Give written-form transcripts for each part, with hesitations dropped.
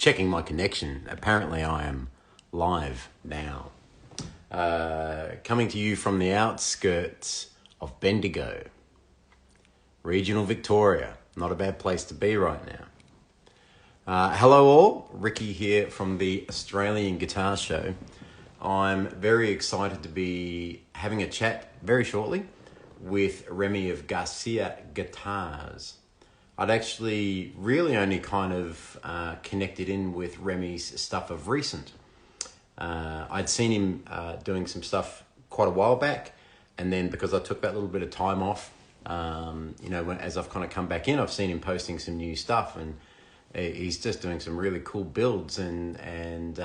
Checking my connection. Apparently I am live now. Coming to you from the outskirts of Bendigo, regional Victoria. Not a bad place to be right now. Hello all, Ricki here from the Australian Guitar Show. I'm very excited to be having a chat very shortly with Remi of Garcia Guitars. I'd actually really only kind of connected in with Remi's stuff of recent. I'd seen him doing some stuff quite a while back, and then because I took that little bit of time off, as I've kind of come back in, I've seen him posting some new stuff, and he's just doing some really cool builds, and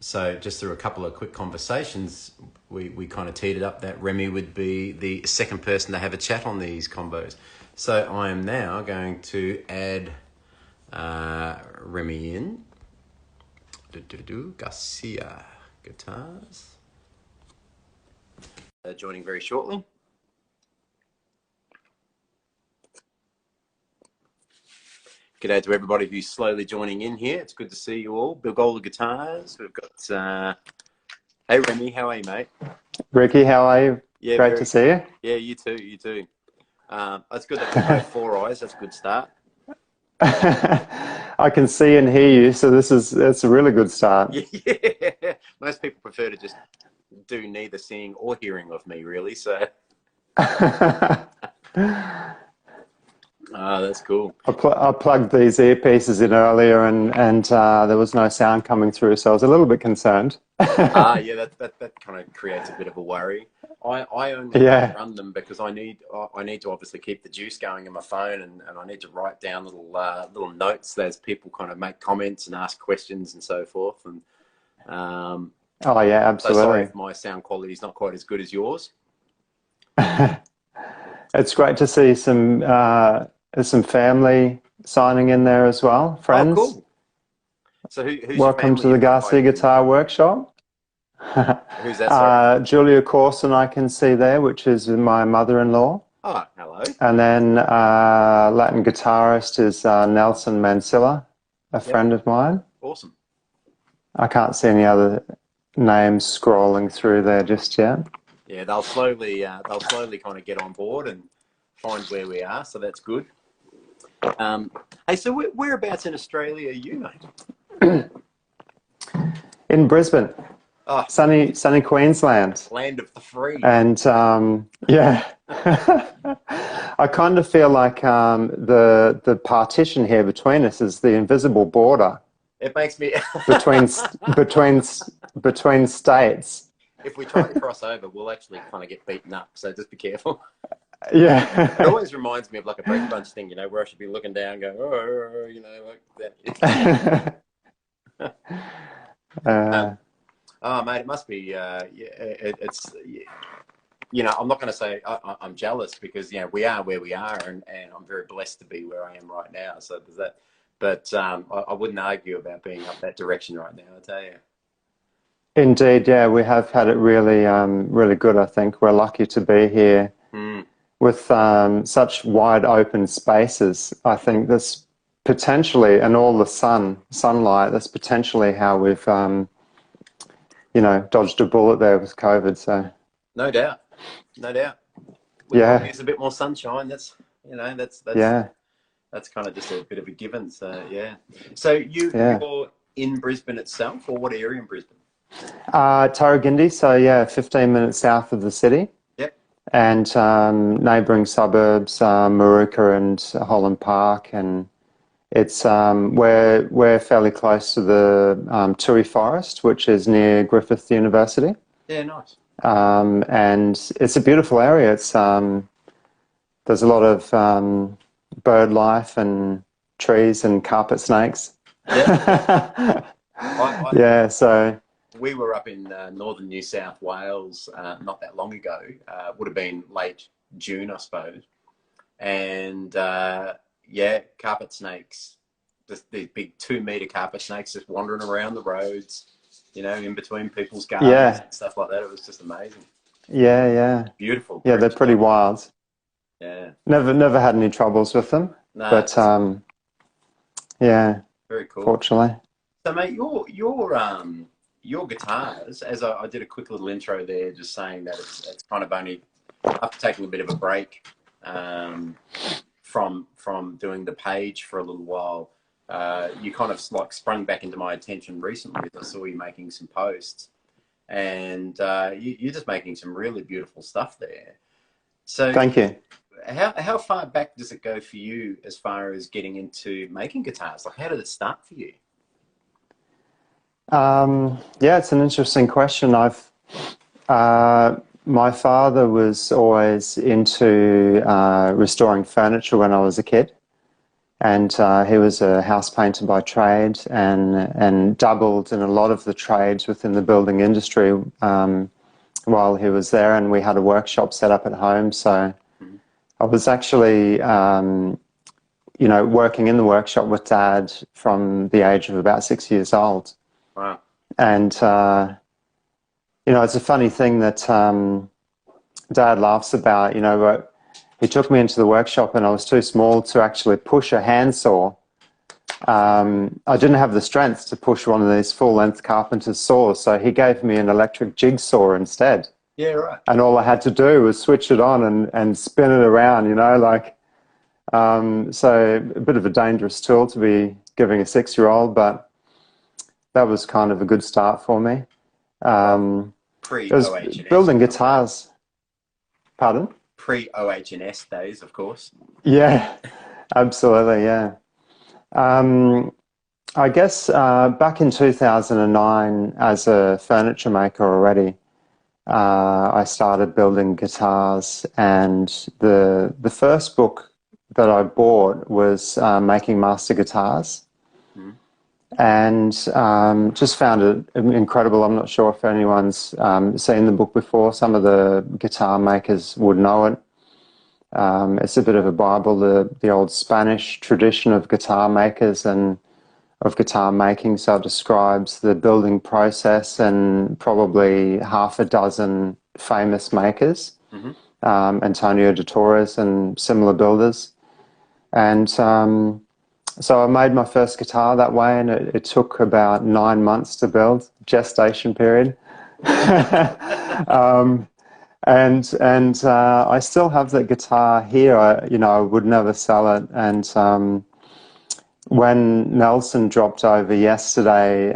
so just through a couple of quick conversations, we kind of teed it up that Remi would be the second person to have a chat on these combos. So I am now going to add Remi in. Garcia Guitars. Joining very shortly. G'day to everybody who's slowly joining in here. It's good to see you all. Bilgola Guitars. We've got... Hey Remi, how are you, mate? Ricki, how are you? Yeah, Great to see you. Yeah, you too. That's good that we have 4 eyes. That's a good start. I can see and hear you, so it's a really good start. Yeah. Most people prefer to just do neither seeing or hearing of me, really. So, that's cool. I plugged these earpieces in earlier, and there was no sound coming through, so I was a little bit concerned. Yeah, that kind of creates a bit of a worry. I only run them because I need to obviously keep the juice going in my phone, and I need to write down little notes as people kind of make comments and ask questions and so forth. And oh yeah, absolutely. So sorry if my sound quality is not quite as good as yours. It's great to see some family signing in there as well, friends. Oh, cool. So who's welcome to the Garcia Guitar Workshop. Who's that? Sorry? Julia Corson I can see there, which is my mother-in-law. Oh, hello. And then Latin guitarist is Nelson Mansilla, a friend of mine. Awesome. I can't see any other names scrolling through there just yet. Yeah, they'll slowly kind of get on board and find where we are, so that's good. Hey, so whereabouts in Australia are you, mate? In Brisbane. Oh, sunny Queensland. Land of the free. And yeah, I kind of feel like the partition here between us is the invisible border. It makes me between states. If we try to cross over, we'll actually kind of get beaten up. So just be careful. Yeah. It always reminds me of like a Brake Bunch thing, where I should be looking down, going, like that. Oh, mate, it must be. It's. I'm not going to say I'm jealous because we are where we are, and I'm very blessed to be where I am right now. So there's that. But I wouldn't argue about being up that direction right now. I tell you. Indeed, yeah, we have had it really, really good. I think we're lucky to be here with such wide open spaces. I think this potentially, and all the sunlight. That's potentially how we've, dodged a bullet there with COVID. So no doubt. It's a bit more sunshine. That's that's kind of just a bit of a given. So yeah. So you're in Brisbane itself, or what area in Brisbane? Tarragindi, so yeah, 15 minutes south of the city. Yep. And neighbouring suburbs, Maruka and Holland Park, and it's we're fairly close to the Toohey Forest, which is near Griffith University. Yeah, nice. And it's a beautiful area. It's there's a lot of bird life and trees and carpet snakes. Yeah. Yeah, so we were up in northern New South Wales not that long ago. Would have been late June, I suppose. And carpet snakes, just these big 2-meter carpet snakes just wandering around the roads, in between people's gardens and stuff like that. It was just amazing. Yeah. Beautiful. Yeah, they're pretty wild. Yeah. Never had any troubles with them. No, but yeah. Very cool. fortunately. So, mate, your guitars, as I did a quick little intro there, just saying that it's kind of only after taking a bit of a break from doing the page for a little while. You kind of like sprung back into my attention recently as I saw you making some posts, and you're just making some really beautiful stuff there. So, Thank you. how far back does it go for you as far as getting into making guitars? Like, how did it start for you? Yeah, it's an interesting question. My father was always into restoring furniture when I was a kid, and he was a house painter by trade and dabbled in a lot of the trades within the building industry while he was there. And we had a workshop set up at home, so I was actually, working in the workshop with Dad from the age of about 6 years old. Wow. And, it's a funny thing that Dad laughs about, but he took me into the workshop and I was too small to actually push a handsaw. I didn't have the strength to push one of these full-length carpenter's saws, so he gave me an electric jigsaw instead. Yeah, right. And all I had to do was switch it on and spin it around, so a bit of a dangerous tool to be giving a 6-year-old, but that was kind of a good start for me. It was Pre-OH&S. building guitars. Pardon? Pre-OH&S days, of course. Yeah, absolutely, yeah. I guess back in 2009, as a furniture maker already, I started building guitars, and the first book that I bought was Making Master Guitars. And just found it incredible. I'm not sure if anyone's seen the book before. Some of the guitar makers would know it. It's a bit of a Bible, the old Spanish tradition of guitar makers and of guitar making. So it describes the building process and probably half a dozen famous makers, Antonio de Torres and similar builders. And so I made my first guitar that way, and it took about 9 months to build, gestation period. And I still have that guitar here. I would never sell it. And when Nelson dropped over yesterday,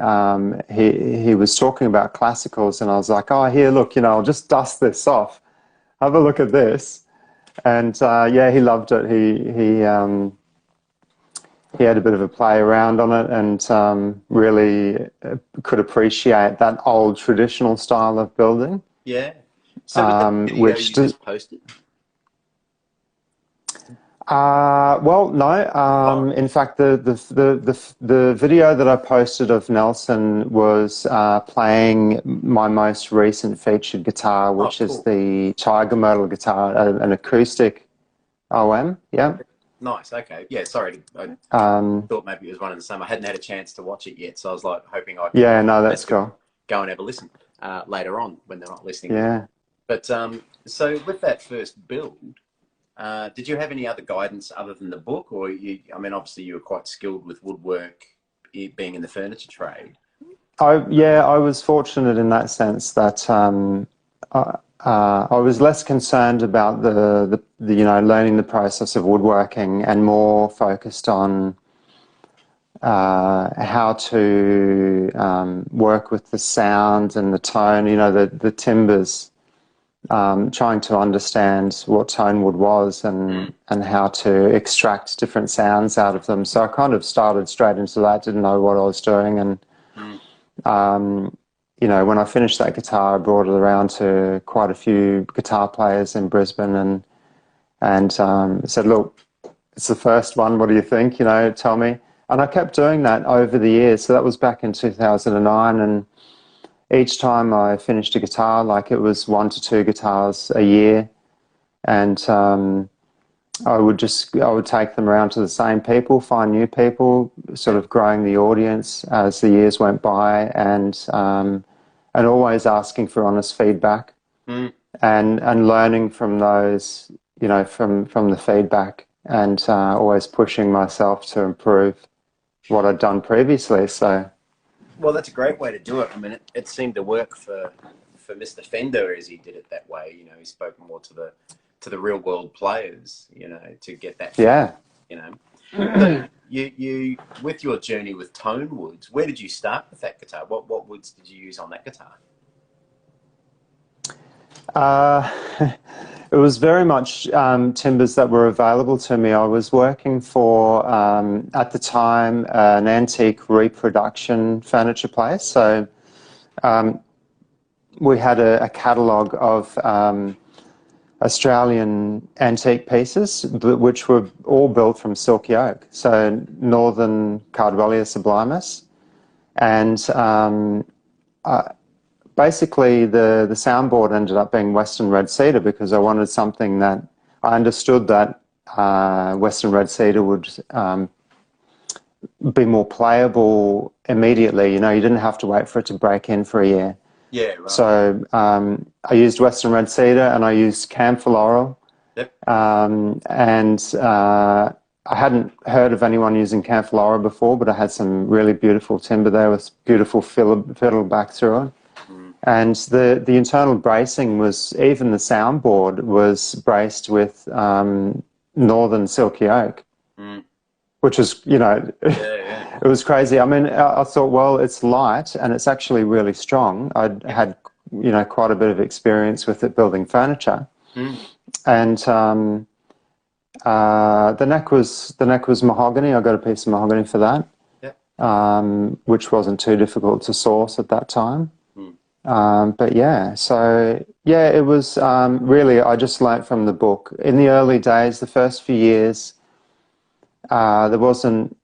he was talking about classicals, and I was like, oh, here, look, I'll just dust this off. Have a look at this. And yeah, he loved it. He had a bit of a play around on it and really could appreciate that old traditional style of building. Yeah. So with the video which you just posted? Well, no. In fact, the video that I posted of Nelson was playing my most recent featured guitar, which is the Tiger Model guitar, an acoustic OM. Yeah. Nice. Okay. Yeah. Sorry. I thought maybe it was one and the same. I hadn't had a chance to watch it yet, so I was like hoping I could. Yeah. No, that's cool. Go and have a listen later on when they're not listening. Yeah. But so with that first build, did you have any other guidance other than the book, or obviously you were quite skilled with woodwork, being in the furniture trade. I was fortunate in that sense that I was less concerned about the learning the process of woodworking and more focused on how to work with the sound and the tone, the timbers, trying to understand what tone wood was and how to extract different sounds out of them. So I kind of started straight into that, didn't know what I was doing, and when I finished that guitar, I brought it around to quite a few guitar players in Brisbane and said, look, it's the first one, what do you think? Tell me. And I kept doing that over the years. So that was back in 2009, and each time I finished a guitar, like it was 1 to 2 guitars a year, and I would take them around to the same people, find new people, sort of growing the audience as the years went by, and always asking for honest feedback and learning from those, from the feedback, and always pushing myself to improve. what I'd done previously. So Well, that's a great way to do it. I mean, it seemed to work for Mr. Fender as he did it that way. You know, he spoke more to the real world players. You know, to get that feel. yeah. You know, so you with your journey with tone woods, where did you start with that guitar? What woods did you use on that guitar? Uh, it was very much timbers that were available to me. I was working for, at the time, an antique reproduction furniture place. So we had a catalogue of Australian antique pieces, which were all built from silky oak. So Northern Cardwellia sublimis. And basically the soundboard ended up being Western red cedar because I wanted something that I understood that Western red cedar would be more playable immediately. You know, you didn't have to wait for it to break in for a year. Yeah, right. So I used Western red cedar and I used camphor laurel. Yep. And I hadn't heard of anyone using camphor laurel before, but I had some really beautiful timber there with beautiful fiddle back through it. And the internal bracing was, even the soundboard was braced with northern silky oak, which was, you know, it was crazy. I mean, I thought, well, it's light and it's actually really strong. I'd had, you know, quite a bit of experience with it building furniture. And the neck was mahogany. I got a piece of mahogany for that, which wasn't too difficult to source at that time. But yeah, so yeah, it was really, I just learnt from the book. In the early days, the first few years, there wasn't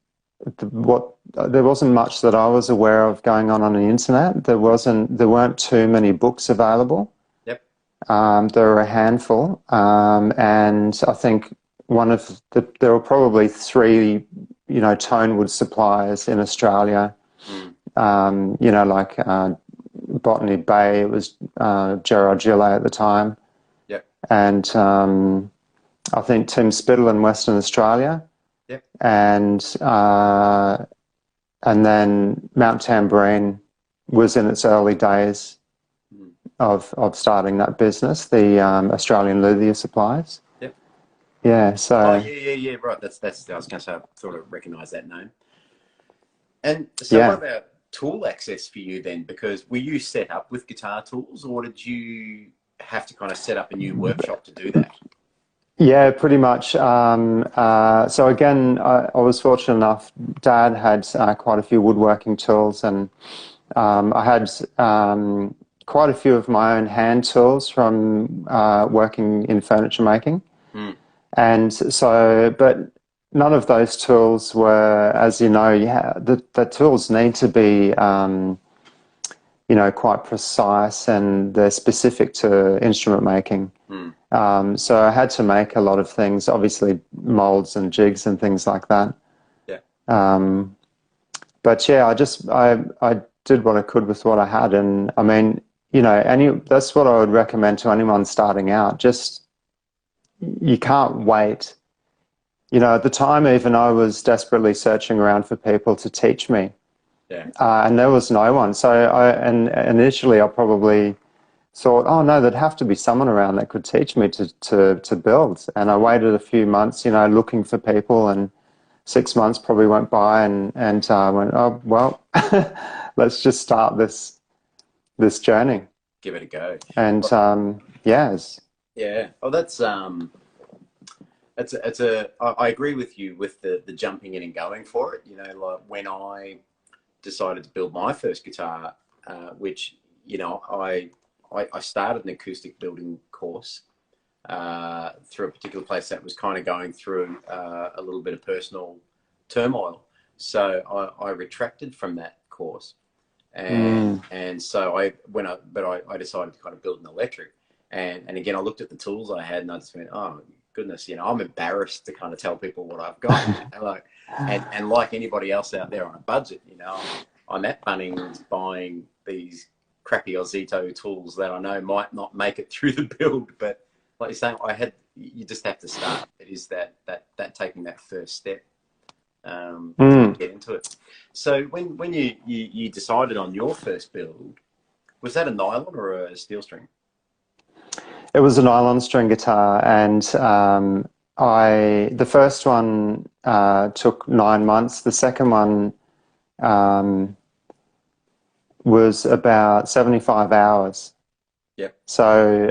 much that I was aware of going on the internet. There weren't too many books available. Yep. There were a handful, and I think there were probably 3, you know, tone wood suppliers in Australia. You know, like Botany Bay, it was Gerard Gillet at the time. Yep. And I think Tim Spittle in Western Australia. Yep. And then Mount Tambourine was in its early days of starting that business, the Australian Luthier Supplies. Yep. Yeah, so... Oh, yeah, right. That's I was going to say, I sort of recognise that name. And so what about tool access for you then? Because were you set up with guitar tools, or did you have to kind of set up a new workshop to do that? Yeah, pretty much. So again, I was fortunate enough. Dad had quite a few woodworking tools, and I had quite a few of my own hand tools from working in furniture making. And so, but none of those tools were, as you know, the tools need to be, you know, quite precise, and they're specific to instrument making. So I had to make a lot of things, obviously molds and jigs and things like that. Yeah. But yeah, I did what I could with what I had, and I mean, you know, that's what I would recommend to anyone starting out. Just, you can't wait. You know, at the time, even I was desperately searching around for people to teach me. Yeah. And there was no one. So and initially I probably thought, oh no, there'd have to be someone around that could teach me to build. And I waited a few months, you know, looking for people, and 6 months probably went by, and I went, oh, well, let's just start this journey. Give it a go. And yes. Yeah. Oh, I agree with you with the jumping in and going for it. You know, like when I decided to build my first guitar, which, you know, I started an acoustic building course through a particular place that was kind of going through a little bit of personal turmoil. So I retracted from that course, and so I decided to kind of build an electric, and again I looked at the tools I had, and I just went, oh goodness, you know, I'm embarrassed to kind of tell people what I've got. and like anybody else out there on a budget, you know, I'm at Bunnings buying these crappy Ozito tools that I know might not make it through the build, but like you're saying, you just have to start. It is that taking that first step. Mm. get into it. So when you decided on your first build, was that a nylon or a steel string? It was a nylon string guitar, and the first one took 9 months. The second one um, was about 75 hours. Yep. So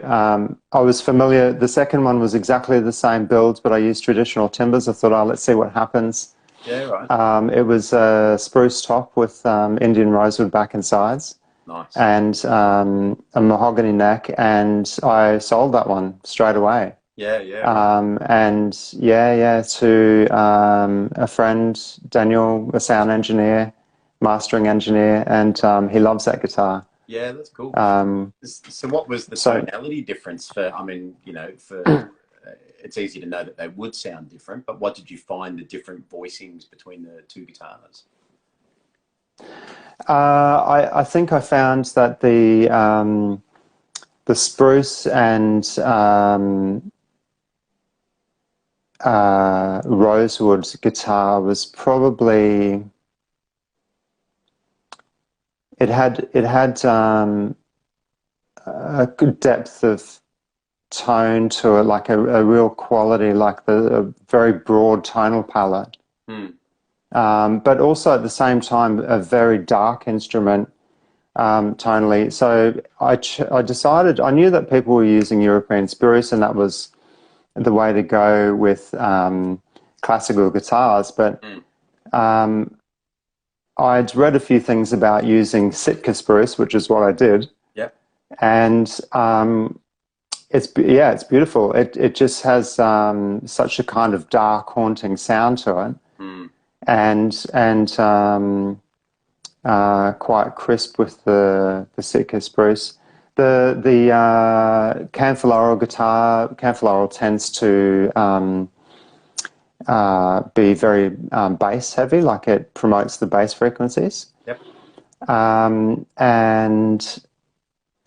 I was familiar. The second one was exactly the same build, but I used traditional timbers. I thought, oh, let's see what happens. Yeah, right. It was a spruce top with Indian rosewood back and sides, Nice. and a mahogany neck, and I sold that one straight away. Yeah, yeah. Right. And yeah, to a friend, Daniel, a sound engineer, mastering engineer, and he loves that guitar. Yeah, that's cool. Um, So what was the so tonality difference for, I mean, for it's easy to know that they would sound different, but what did you find the different voicings between the two guitars? I think I found that the spruce and rosewood guitar was probably it had a good depth of tone to it, like a real quality, like a very broad tonal palette. Hmm. But also at the same time a very dark instrument tonally. So I decided, I knew that people were using European spruce, and that was the way to go with classical guitars. But Hmm. I'd read a few things about using Sitka spruce, which is what I did, Yep. and it's beautiful. It just has such a kind of dark, haunting sound to it, Hmm. and quite crisp with the Sitka spruce. The Canfloral tends to be very bass heavy, like it promotes the bass frequencies. Yep. And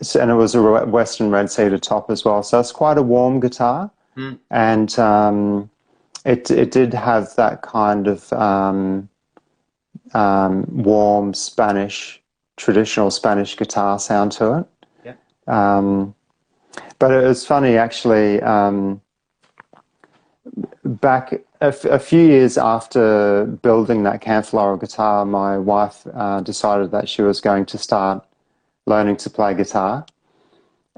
it was a Western red cedar top as well, so it's quite a warm guitar, Hmm. and it did have that kind of warm traditional Spanish guitar sound to it. Yep. But it was funny, actually. Back a few years after building that Canfloral guitar, my wife decided that she was going to start learning to play guitar.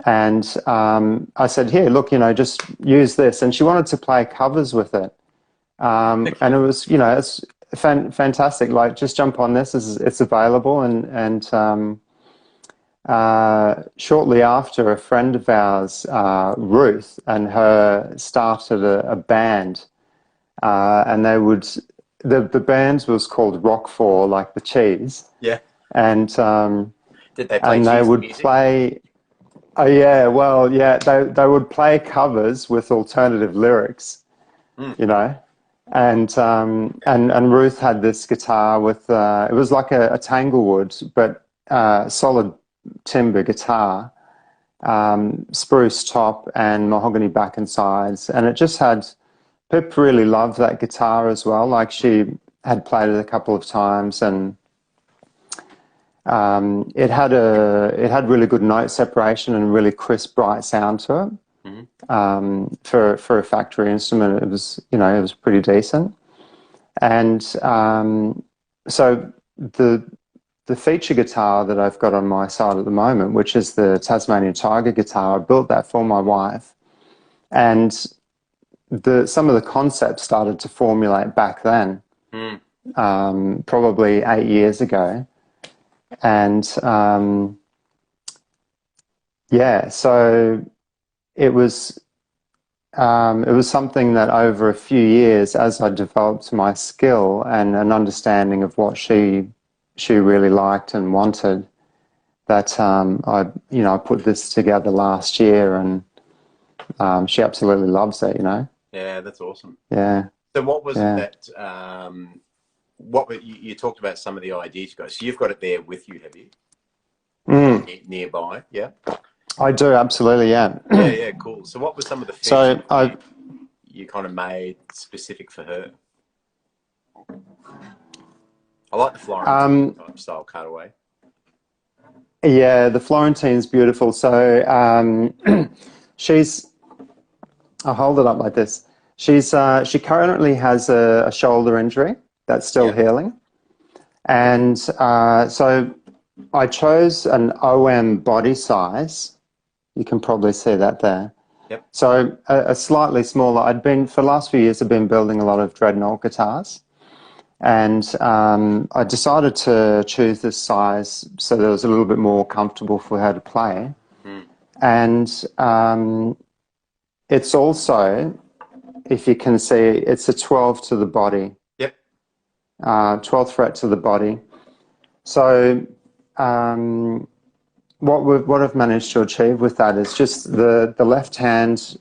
And I said, here, look, just use this. And she wanted to play covers with it. And it was, it's fantastic. Like, just jump on this. It's available. And shortly after, a friend of ours, Ruth, and her started a band. And the band was called Rock 4, like the cheese. Yeah. And Did they play they cheesy would music? play. Oh yeah, well, yeah, they would play covers with alternative lyrics, Mm. and Ruth had this guitar with it was like a Tanglewood, but solid timber guitar, spruce top and mahogany back and sides, and it just had. Pip really loved that guitar as well. Like, she had played it a couple of times, and it had really good note separation and really crisp, bright sound to it. Mm-hmm. For a factory instrument, it was pretty decent. And so the feature guitar that I've got on my side at the moment, which is the Tasmanian Tiger guitar, I built that for my wife, and some of the concepts started to formulate back then, probably 8 years ago. And yeah, so it was something that over a few years, as I developed my skill and an understanding of what she really liked and wanted, that I put this together last year, and she absolutely loves it. Yeah, that's awesome. Yeah. So what was it Yeah. that you talked about some of the ideas you got? So you've got it there with you, have you? Nearby, yeah. I do, absolutely, yeah. Yeah, yeah, cool. So what were some of the So features you kind of made specific for her? I like the Florentine type style cutaway. Yeah, the Florentine's beautiful. So she's, I'll hold it up like this. She currently has a shoulder injury that's still Yep. healing. And so I chose an OM body size. You can probably see that there. Yep. So a slightly smaller. For the last few years, I've been building a lot of dreadnought guitars. And I decided to choose this size so that it was a little bit more comfortable for her to play. Mm. And it's also, if you can see, it's a 12 to the body. Yep. 12th fret to the body. So what I've managed to achieve with that is just the left hand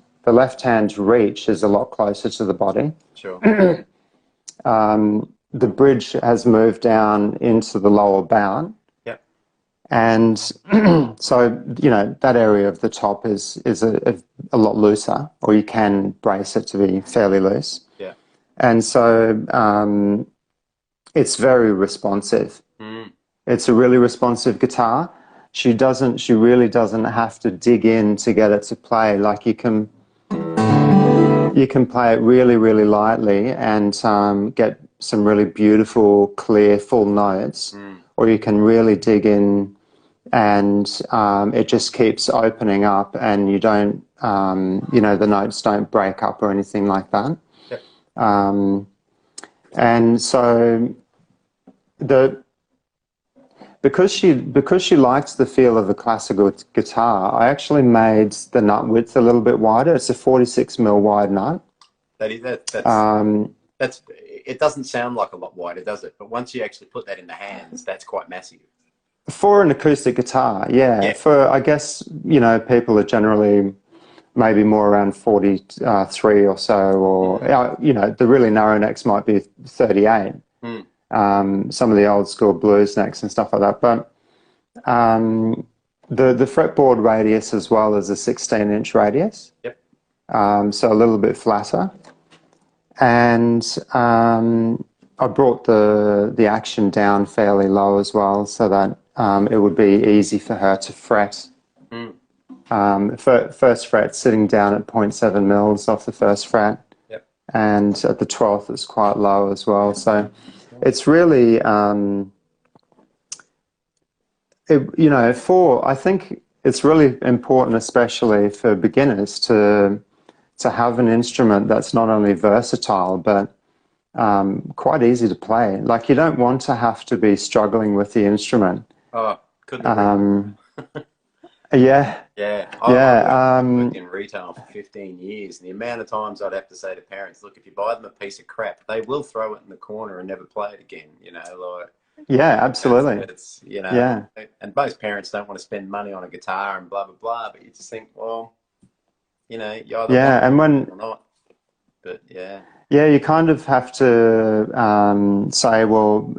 reach is a lot closer to the body. Sure. The bridge has moved down into the lower bout. Yep. And so, you know, that area of the top is a lot looser, or you can brace it to be fairly loose. Yeah. And so it's very responsive. Mm. It's a really responsive guitar. She really doesn't have to dig in to get it to play. Like you can play it really, really lightly and get some really beautiful, clear, full notes, or you can really dig in and it just keeps opening up and you don't, the notes don't break up or anything like that. Yep. And so because she likes the feel of a classical guitar, I actually made the nut width a little bit wider. It's a 46 mil wide nut. That's it doesn't sound like a lot wider, does it? But once you actually put that in the hands, that's quite massive. For an acoustic guitar, yeah. For, I guess, people are generally maybe more around 43 or so, or, the really narrow necks might be 38. Some of the old school blues necks and stuff like that. But the fretboard radius as well is a 16-inch radius. Yep. So a little bit flatter. And I brought the action down fairly low as well so that it would be easy for her to fret. First fret sitting down at 0.7 mils off the first fret. Yep. And at the 12th it's quite low as well. So it's really, I think it's really important, especially for beginners, to have an instrument that's not only versatile but quite easy to play. Like, you don't want to have to be struggling with the instrument. Oh, couldn't agree. Yeah. Yeah. I worked in retail for 15 years, and the amount of times I'd have to say to parents, look, if you buy them a piece of crap, they will throw it in the corner and never play it again, Yeah, absolutely. It's yeah. And most parents don't want to spend money on a guitar and blah, blah, blah, but you just think, well, you either want it or not. But yeah. Yeah, you kind of have to say, well,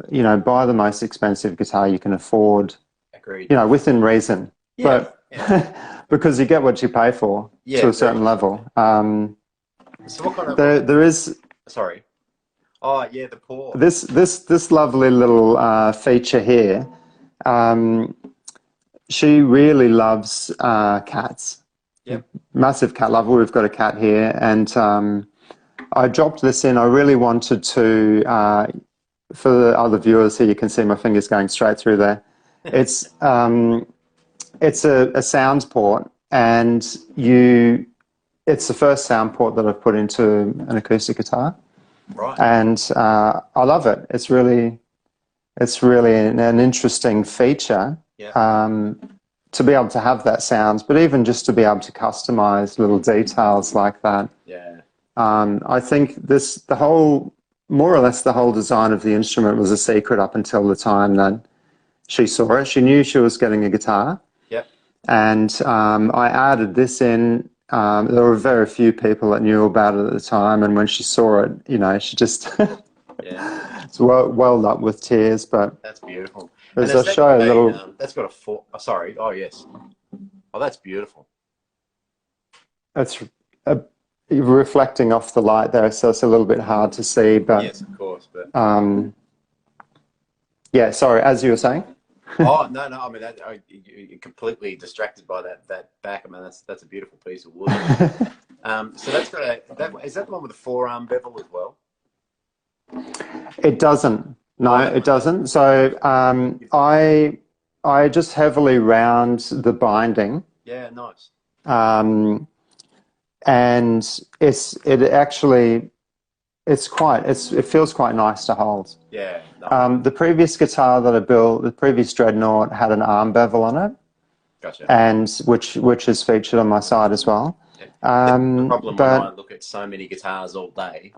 buy the most expensive guitar you can afford. Agreed. Within reason. Yeah. But because you get what you pay for to a certain level. So what kind of there is. Sorry. Oh yeah, the paw. This lovely little feature here. She really loves cats. Yep. Massive cat lover. We've got a cat here, and I dropped this in. I really wanted to. For the other viewers here, you can see my fingers going straight through there. It's a sound port, and it's the first sound port that I've put into an acoustic guitar. Right. And I love it. It's really an interesting feature. Yeah. To be able to have that sound, but even just to be able to customize little details like that. Yeah. I think more or less the whole design of the instrument was a secret up until the time that she saw it. She knew she was getting a guitar. Yep. And I added this in. There were very few people that knew about it at the time, and when she saw it, she just it's welled up with tears. But that's beautiful. As I show a little, that's got a four. Oh, sorry. Oh yes. Oh, that's beautiful. It's reflecting off the light there, so it's a little bit hard to see. But yes, of course. But Yeah, sorry, as you were saying. Oh no, no. I mean, you're completely distracted by that back. I mean, that's a beautiful piece of wood. So that's got is that the one with the forearm bevel as well? It doesn't. No, Oh, that it one doesn't. doesn't. So I just heavily round the binding, Yeah, nice. um, and it actually it feels quite nice to hold. Yeah, no, The previous guitar that I built, the previous Dreadnought, had an arm bevel on it, gotcha. and which is featured on my side as well. Yeah. This is the problem when I But look at so many guitars all day.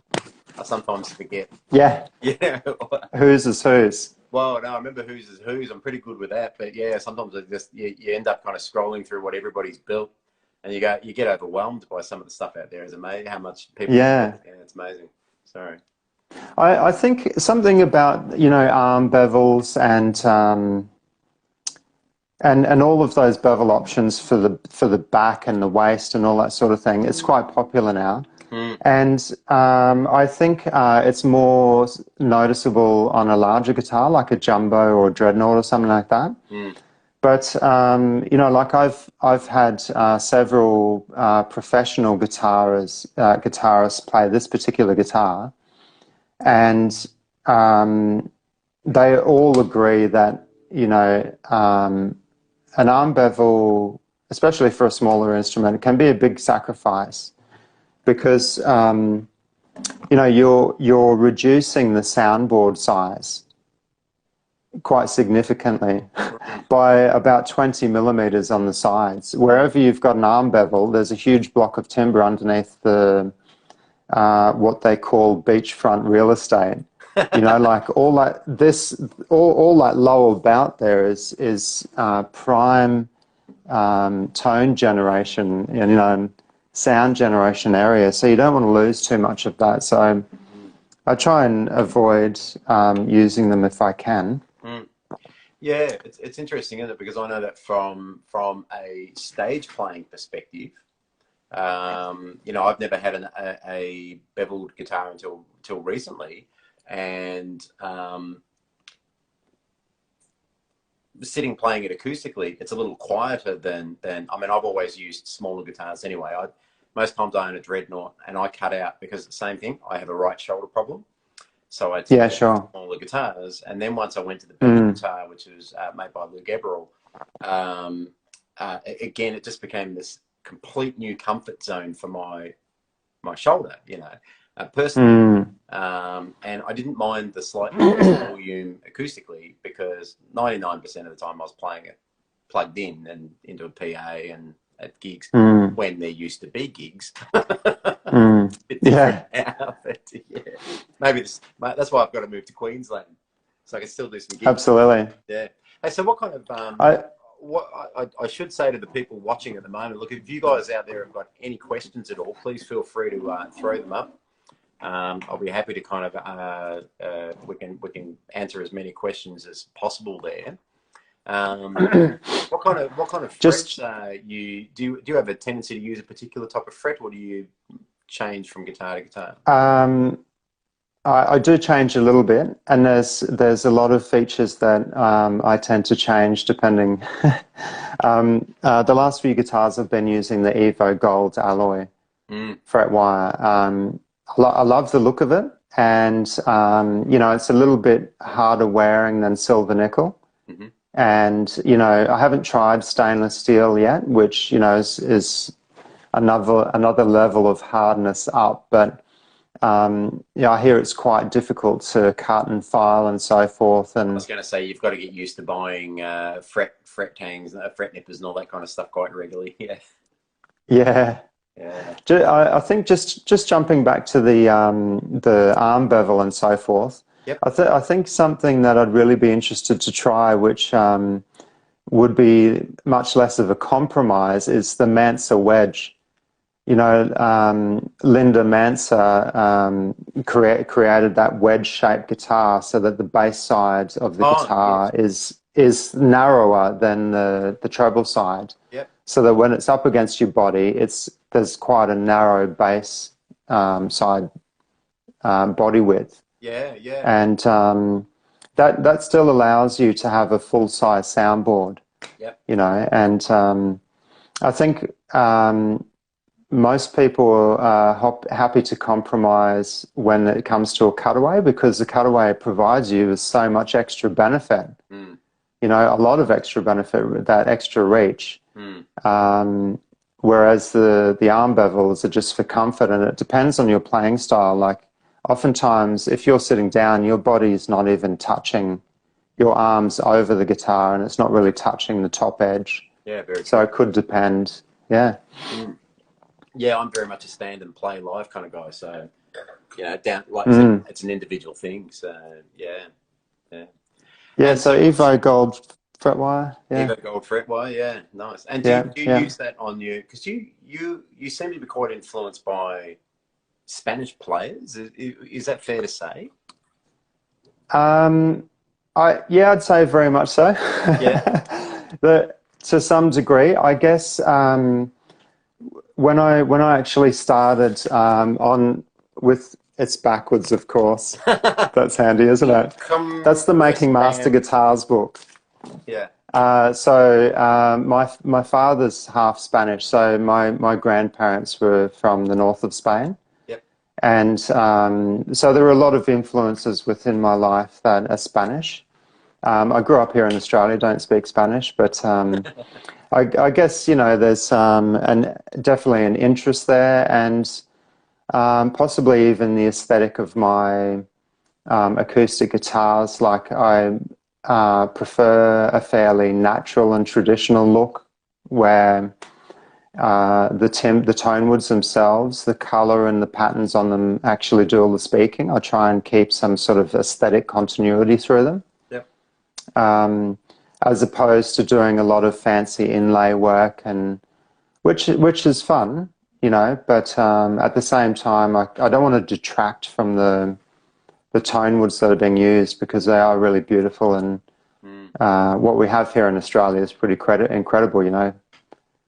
I sometimes forget. yeah, Yeah. whose is whose? Well, no, I remember whose is whose. I'm pretty good with that, but yeah, sometimes it just you end up kind of scrolling through what everybody's built, and you get overwhelmed by some of the stuff out there. It's amazing how much people. Yeah. Yeah, it's amazing. Sorry. I think something about, arm bevels and all of those bevel options for the back and the waist and all that sort of thing. It's quite popular now. Mm. And I think it's more noticeable on a larger guitar, like a jumbo or a dreadnought or something like that. Mm. But like I've had several professional guitarists play this particular guitar, and they all agree that an arm bevel, especially for a smaller instrument, can be a big sacrifice because you're reducing the soundboard size quite significantly by about 20 millimeters on the sides. Wherever you've got an arm bevel, there's a huge block of timber underneath the what they call beachfront real estate. Like all that lower bout there is prime tone generation and sound generation area. So you don't want to lose too much of that. So I try and avoid using them if I can. Mm. Yeah, it's interesting, isn't it? Because I know that from a stage playing perspective, I've never had a beveled guitar until recently, and sitting playing it acoustically, it's a little quieter than I mean, I've always used smaller guitars anyway. Most times I own a dreadnought, and I cut out because the same thing. I have a right shoulder problem. So I Yeah, took sure. smaller guitars, and then once I went to the bevel guitar, which was made by Lou Gebral, again, it just became this complete new comfort zone for my shoulder, personally. And I didn't mind the slightly less volume acoustically because 99% of the time I was playing it plugged in and into a PA and at gigs when there used to be gigs. It's a bit different now, but yeah. Maybe that's why I've got to move to Queensland so I can still do some gigs. Absolutely. Yeah. Hey, so what kind of what I should say to the people watching at the moment, look, if you guys out there have got any questions at all, please feel free to throw them up. I'll be happy to kind of we can answer as many questions as possible there. What kind of frets you do you have a tendency to use a particular type of fret, or do you change from guitar to guitar? I do change a little bit, and there's a lot of features that I tend to change depending. The last few guitars I've been using the Evo Gold alloy fret wire. I love the look of it, and it's a little bit harder wearing than silver nickel. And I haven't tried stainless steel yet, which is another level of hardness up, but I hear it's quite difficult to cut and file and so forth. And I was going to say you've got to get used to buying fret tangs, fret nippers, and all that kind of stuff quite regularly. Yeah. Yeah. I think just jumping back to the arm bevel and so forth. Yep. I think something that I'd really be interested to try, which would be much less of a compromise, is the Mansa wedge. Linda Mansa created that wedge-shaped guitar so that the bass side of the guitar is narrower than the treble side. Yep. So that when it's up against your body, there's quite a narrow bass side body width. Yeah, yeah. And that still allows you to have a full-size soundboard, Yep. you know, and I think most people are happy to compromise when it comes to a cutaway, because the cutaway provides you with so much extra benefit, you know, a lot of extra benefit with that extra reach. Whereas the arm bevels are just for comfort, and it depends on your playing style. Like oftentimes if you're sitting down, your body is not even touching your arms over the guitar, and it's not really touching the top edge. Yeah, very so true. it could depend. Yeah. Yeah, I'm very much a stand and play live kind of guy. So, you know, down like I said, it's an individual thing. So, yeah. Yeah, And so Evo Gold fretwire. Yeah. Evo Gold fretwire, yeah, nice. And Yeah, do you yeah. use that on you? Because you seem to be quite influenced by Spanish players. Is that fair to say? I'd say very much so. Yeah. To some degree, I guess. When I actually started on with, it's backwards, of course. That's handy, isn't it? That's the Making Master Guitars book. Yeah. My father's half Spanish, so my grandparents were from the north of Spain. Yep. And so there were a lot of influences within my life that are Spanish. I grew up here in Australia, don't speak Spanish, but I guess, you know, there's definitely an interest there, and possibly even the aesthetic of my acoustic guitars. Like I prefer a fairly natural and traditional look, where the tone woods themselves, the color and the patterns on them actually do all the speaking. I try and keep some sort of aesthetic continuity through them. Yep. As opposed to doing a lot of fancy inlay work, and which is fun, you know, but at the same time, I don't want to detract from the tone woods that are being used, because they are really beautiful, and what we have here in Australia is pretty incredible, you know.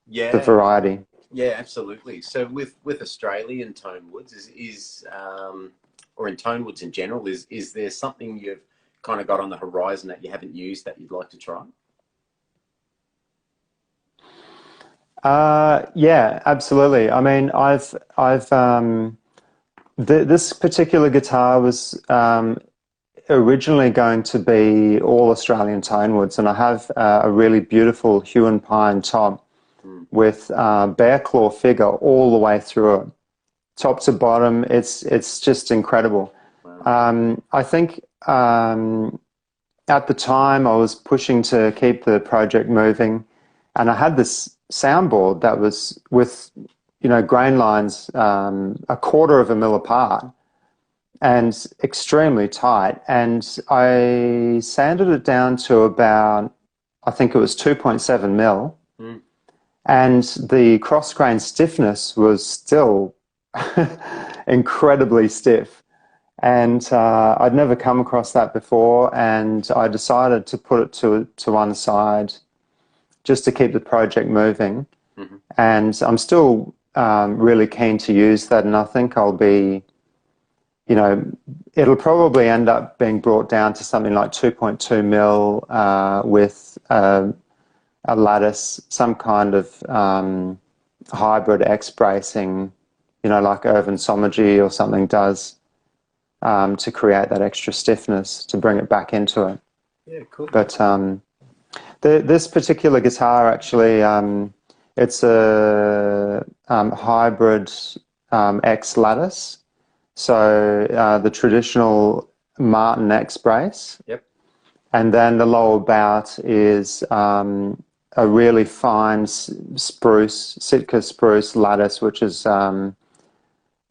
Yeah. The variety. Yeah, absolutely. So with Australian tone woods or in tone woods in general, is there something you've kind of got on the horizon that you haven't used that you'd like to try? Yeah, absolutely. I mean, this particular guitar was originally going to be all Australian tone woods, and I have a really beautiful hue and pine top with bear claw figure all the way through it, top to bottom. It's just incredible. Wow. I think at the time I was pushing to keep the project moving, and I had this soundboard that was with, you know, grain lines a quarter of a mil apart and extremely tight, and I sanded it down to about, I think it was 2.7 mil, and the cross grain stiffness was still incredibly stiff. And I'd never come across that before, and I decided to put it to one side just to keep the project moving. And I'm still really keen to use that, and I think I'll be, you know, it'll probably end up being brought down to something like 2.2 mil with a lattice, some kind of hybrid X bracing, you know, like Irvin Somergy or something does. To create that extra stiffness, to bring it back into it. Yeah, cool. But this particular guitar, actually, it's a hybrid X lattice. So the traditional Martin X brace. Yep. And then the lower bout is a really fine spruce, Sitka spruce lattice, which is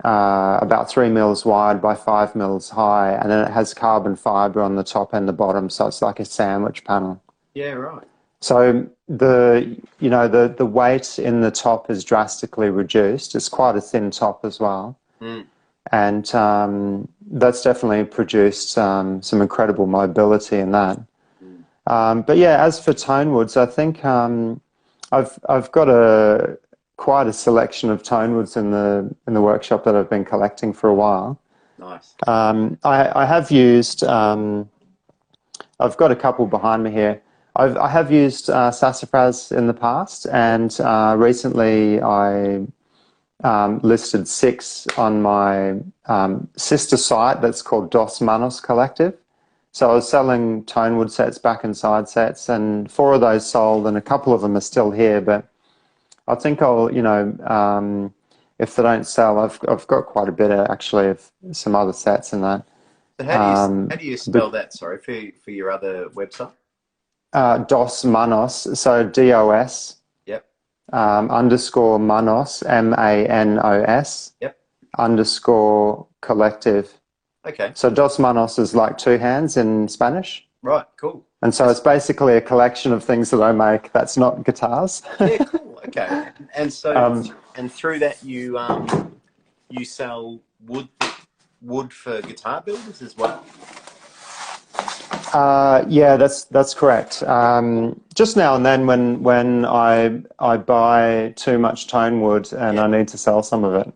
about 3 mils wide by 5 mils high, and then it has carbon fiber on the top and the bottom, so it's like a sandwich panel. Yeah, right. So the weight in the top is drastically reduced. It's quite a thin top as well, and that's definitely produced some incredible mobility in that. But yeah, as for tone woods, I think I've got quite a selection of tone woods in the workshop that I've been collecting for a while. Nice. I have used I've got a couple behind me here. I have used sassafras in the past, and recently I listed 6 on my sister site that's called Dos Manos Collective. So I was selling tonewood sets, back and side sets, and 4 of those sold, and a couple of them are still here. But I think I'll, if they don't sell, I've got quite a bit actually of some other sets in that. So how do you spell that? Sorry for your other website. Dos Manos, so DOS. Yep. Underscore Manos, MANOS. Yep. Underscore collective. Okay. So Dos Manos is like 2 hands in Spanish. Right. Cool. And so it's basically a collection of things that I make that's not guitars. Yeah. Cool. Okay. And so and through that you sell wood for guitar builders as well. Yeah, that's correct. Just now and then when I buy too much tone wood and I need to sell some of it.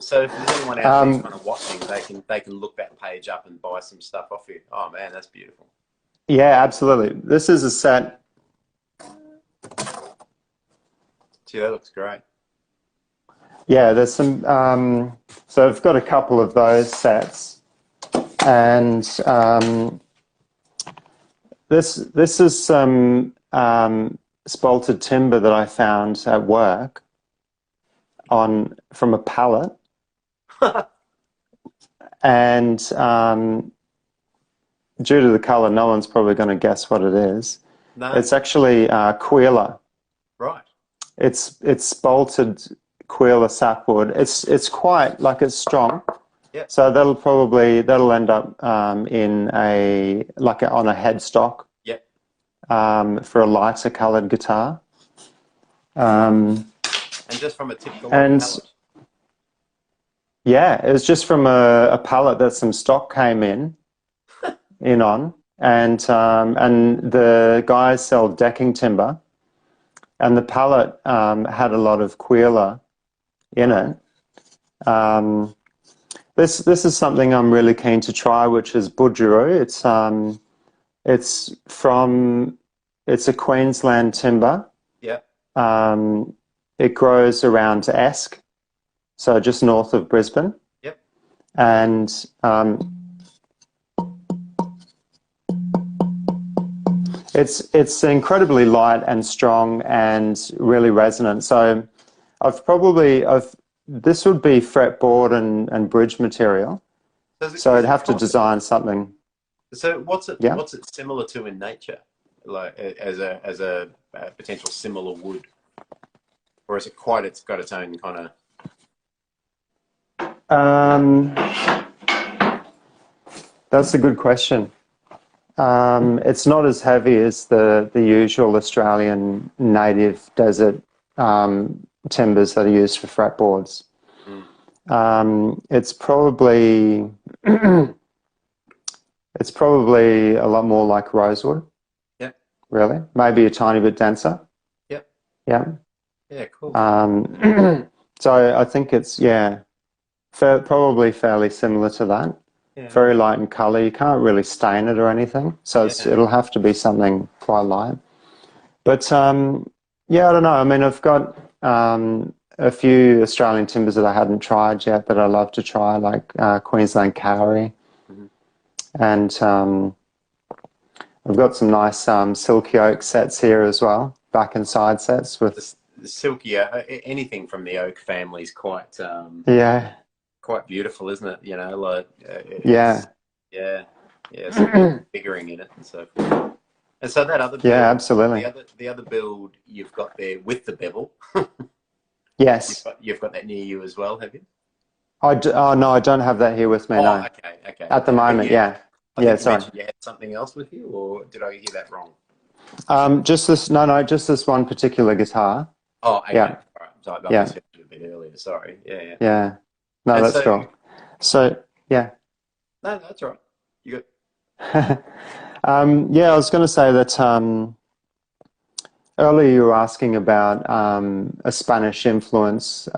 So if there's anyone out there who's kind of watching, they can look that page up and buy some stuff off you. Oh man, that's beautiful. Yeah, absolutely. This is a set. Gee, that looks great. Yeah, there's some. So I've got a couple of those sets, and this is some spalted timber that I found at work from a pallet, and due to the color, no one's probably going to guess what it is. No. It's actually Quila. Right. It's spalted Quila sapwood. It's quite like it's strong. Yep. So that'll end up on a headstock. Yep. For a lighter coloured guitar. And just from a typical pallet. Yeah, it was just from a pallet that some stock came in on, and the guys sell decking timber, and the pallet had a lot of Quila in it. This is something I'm really keen to try, which is budgeroo. It's a Queensland timber. Yeah. It grows around Esk, so just north of Brisbane. Yep. And it's incredibly light and strong and really resonant. So this would be fretboard and bridge material. So I'd have to design something. So what's it similar to in nature, like as a potential similar wood, or is it it's got its own kind of? That's a good question. It's not as heavy as the usual Australian native desert timbers that are used for fretboards. It's probably a lot more like rosewood. Yeah. Really, maybe a tiny bit denser. Yep. Yeah. Yeah. Cool. So I think it's probably fairly similar to that. Yeah. Very light in colour. You can't really stain it or anything, so it'll have to be something quite light. But I don't know. I mean, I've got a few Australian timbers that I hadn't tried yet that I love to try, like Queensland Kauri. Mm-hmm. And I've got some nice silky oak sets here as well, back and side sets with the silky. Anything from the oak family is quite quite beautiful, isn't it? You know, like so figuring in it and so forth. And so that other build, absolutely. The other build you've got there with the bevel. Yes. You've got that near you as well, have you? Oh no, I don't have that here with me. No. Okay. At the moment, I think sorry. you had something else with you, or did I hear that wrong? Just this one particular guitar. Oh, okay. Yeah. All right. So I missed it a bit earlier. Sorry. Yeah. Yeah. No, And that's cool. So yeah. No, that's all right. You good? I was going to say that earlier you were asking about a Spanish influence.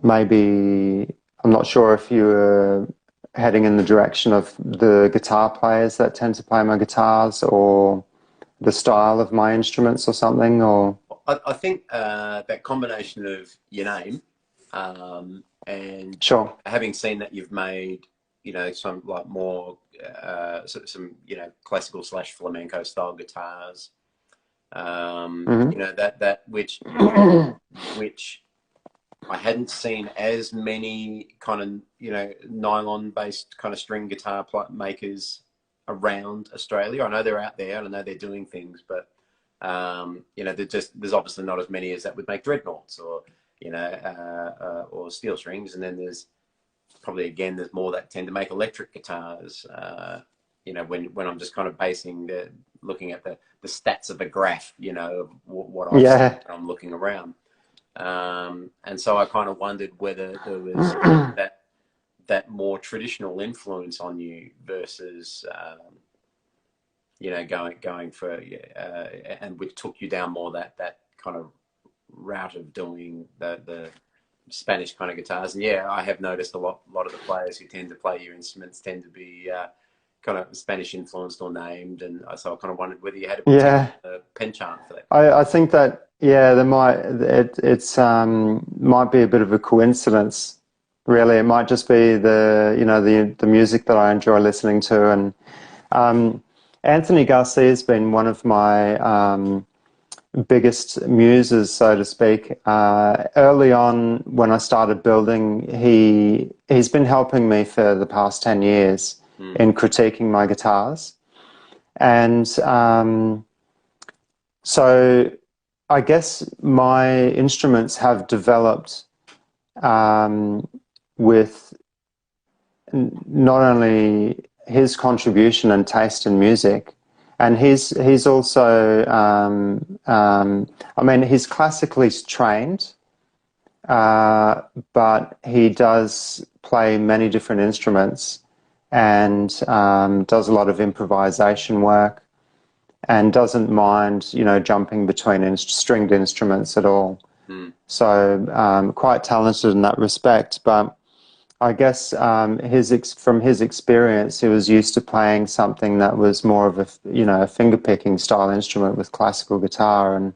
Maybe, I'm not sure if you were heading in the direction of the guitar players that tend to play my guitars, or the style of my instruments or something? Or I think that combination of your name and sure. having seen that you've made, some like more some classical slash flamenco style guitars, that which I hadn't seen as many kind of nylon based kind of string guitar makers around Australia. I know they're out there and I know they're doing things, but there's obviously not as many as that would make dreadnoughts or or steel strings, and then there's probably there's more that tend to make electric guitars. When I'm just kind of looking at the stats of the graph, of what I've seen when I'm looking around. And so I kind of wondered whether there was that more traditional influence on you versus going for and which took you down more that kind of route of doing the Spanish kind of guitars. And I have noticed a lot of the players who tend to play your instruments tend to be kind of Spanish influenced or named, and so I kind of wondered whether you had a penchant for that. I think that there might be a bit of a coincidence. Really, it might just be the music that I enjoy listening to, and Anthony Garcia has been one of my biggest muses, so to speak. Early on, when I started building, he's been helping me for the past 10 years in critiquing my guitars, and so I guess my instruments have developed with not only his contribution and taste in music, and he's also he's classically trained, but he does play many different instruments and does a lot of improvisation work, and doesn't mind jumping between stringed instruments at all. So quite talented in that respect. But I guess from his experience, he was used to playing something that was more of a finger picking style instrument with classical guitar,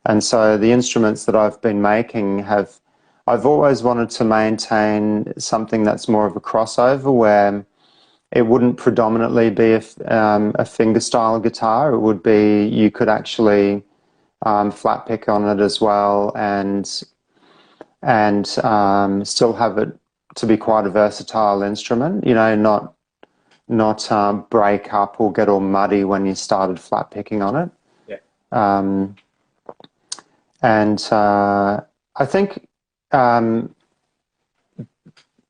and so the instruments that I've been making I've always wanted to maintain something that's more of a crossover, where it wouldn't predominantly be a finger style guitar. It would be, you could actually flat pick on it as well, and still have it to be quite a versatile instrument, not break up or get all muddy when you started flat picking on it. I think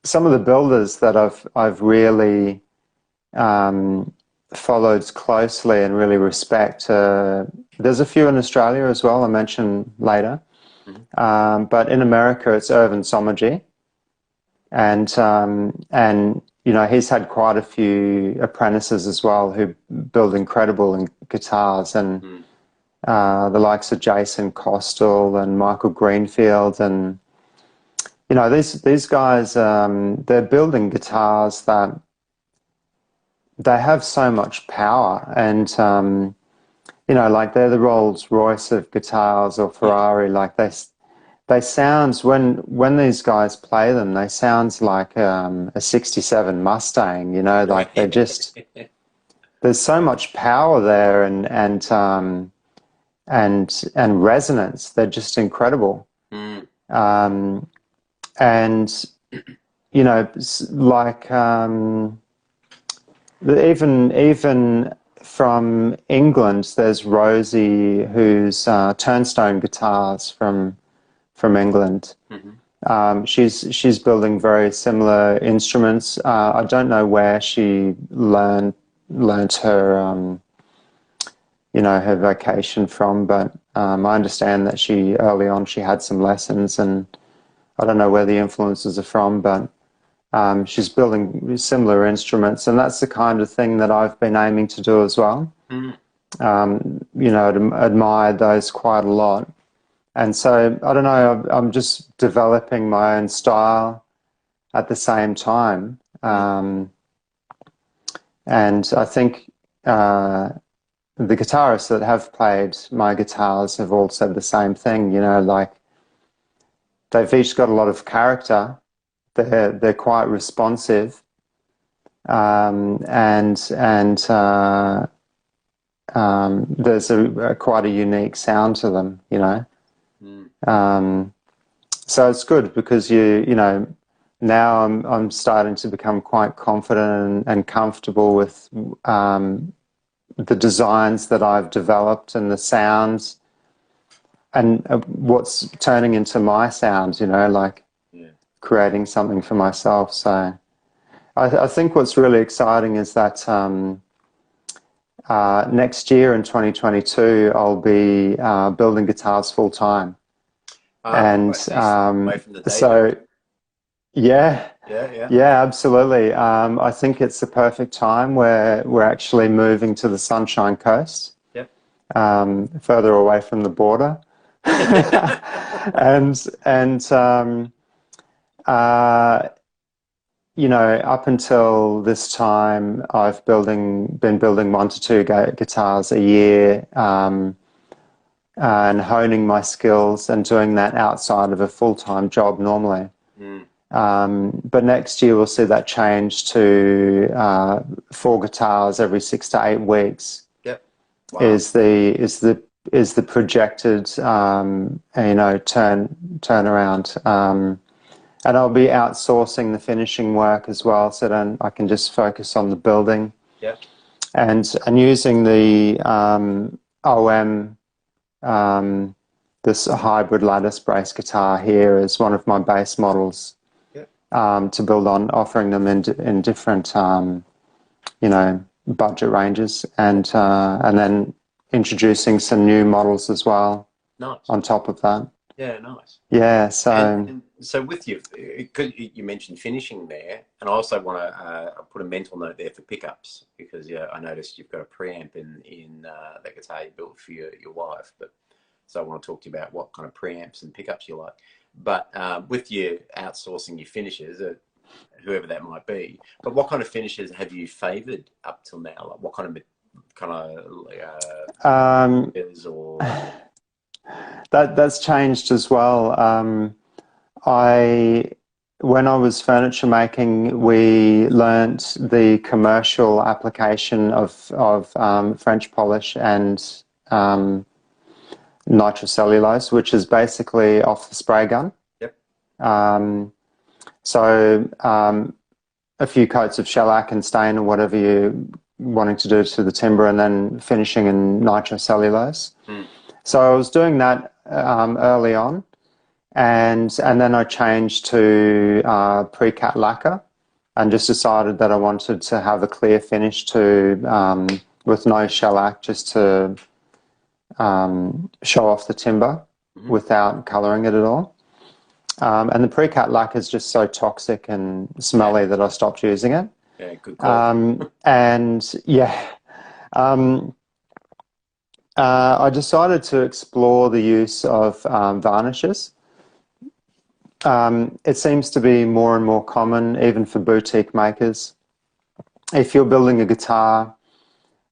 some of the builders that I've really followed closely and really respect, there's a few in Australia as well, I'll mention later, but in America it's Irvin Sommergy. And he's had quite a few apprentices as well who build incredible guitars, and the likes of Jason Costal and Michael Greenfield, and these guys, they're building guitars that they have so much power, and like they're the Rolls Royce of guitars, or Ferrari. Like they sounds, when these guys play them, they sounds like a '67 Mustang. Like they just there's so much power there, and resonance. They're just incredible. And like even from England, there's Rosie, who's Turnstone Guitars from England. She's building very similar instruments. I don't know where she learned her her vocation from, but I understand that early on she had some lessons, and I don't know where the influences are from, but she's building similar instruments, and that's the kind of thing that I've been aiming to do as well. Admired those quite a lot. And so, I don't know, I'm just developing my own style at the same time. And I think the guitarists that have played my guitars have all said the same thing, like they've each got a lot of character. They're quite responsive, and there's quite a unique sound to them. So it's good because now I'm starting to become quite confident and comfortable with the designs that I've developed and the sounds and what's turning into my sounds, like creating something for myself. So I think what's really exciting is that next year in 2022, I'll be building guitars full time. And so, yeah, absolutely. I think it's the perfect time where we're actually moving to the Sunshine Coast, further away from the border, up until this time, I've been building 1 to 2 guitars a year. And honing my skills and doing that outside of a full-time job normally. But next year we'll see that change to 4 guitars every 6 to 8 weeks. Yep. Wow. Is the projected turnaround. And I'll be outsourcing the finishing work as well, so then I can just focus on the building. Yep. And using the OM. This hybrid lattice brace guitar here is one of my base models to build on, offering them in different budget ranges, and then introducing some new models as well. Nice. On top of that. Yeah, nice. Yeah, so and so with you, because you mentioned finishing there, and I also want to put a mental note there for pickups, because I noticed you've got a preamp in that guitar you built for your wife. But so I want to talk to you about what kind of preamps and pickups you like. But with you outsourcing your finishes, whoever that might be, but what kind of finishes have you favoured up till now? Like what kind of or that's changed as well. When I was furniture making, we learnt the commercial application of French polish and nitrocellulose, which is basically off the spray gun. Yep. So a few coats of shellac and stain or whatever you're wanting to do to the timber, and then finishing in nitrocellulose. So I was doing that early on. And then I changed to pre-cat lacquer, and just decided that I wanted to have a clear finish with no shellac, just to show off the timber without colouring it at all. And the pre-cut lacquer is just so toxic and smelly that I stopped using it. Yeah, good call. I decided to explore the use of varnishes. It seems to be more and more common, even for boutique makers. If you're building a guitar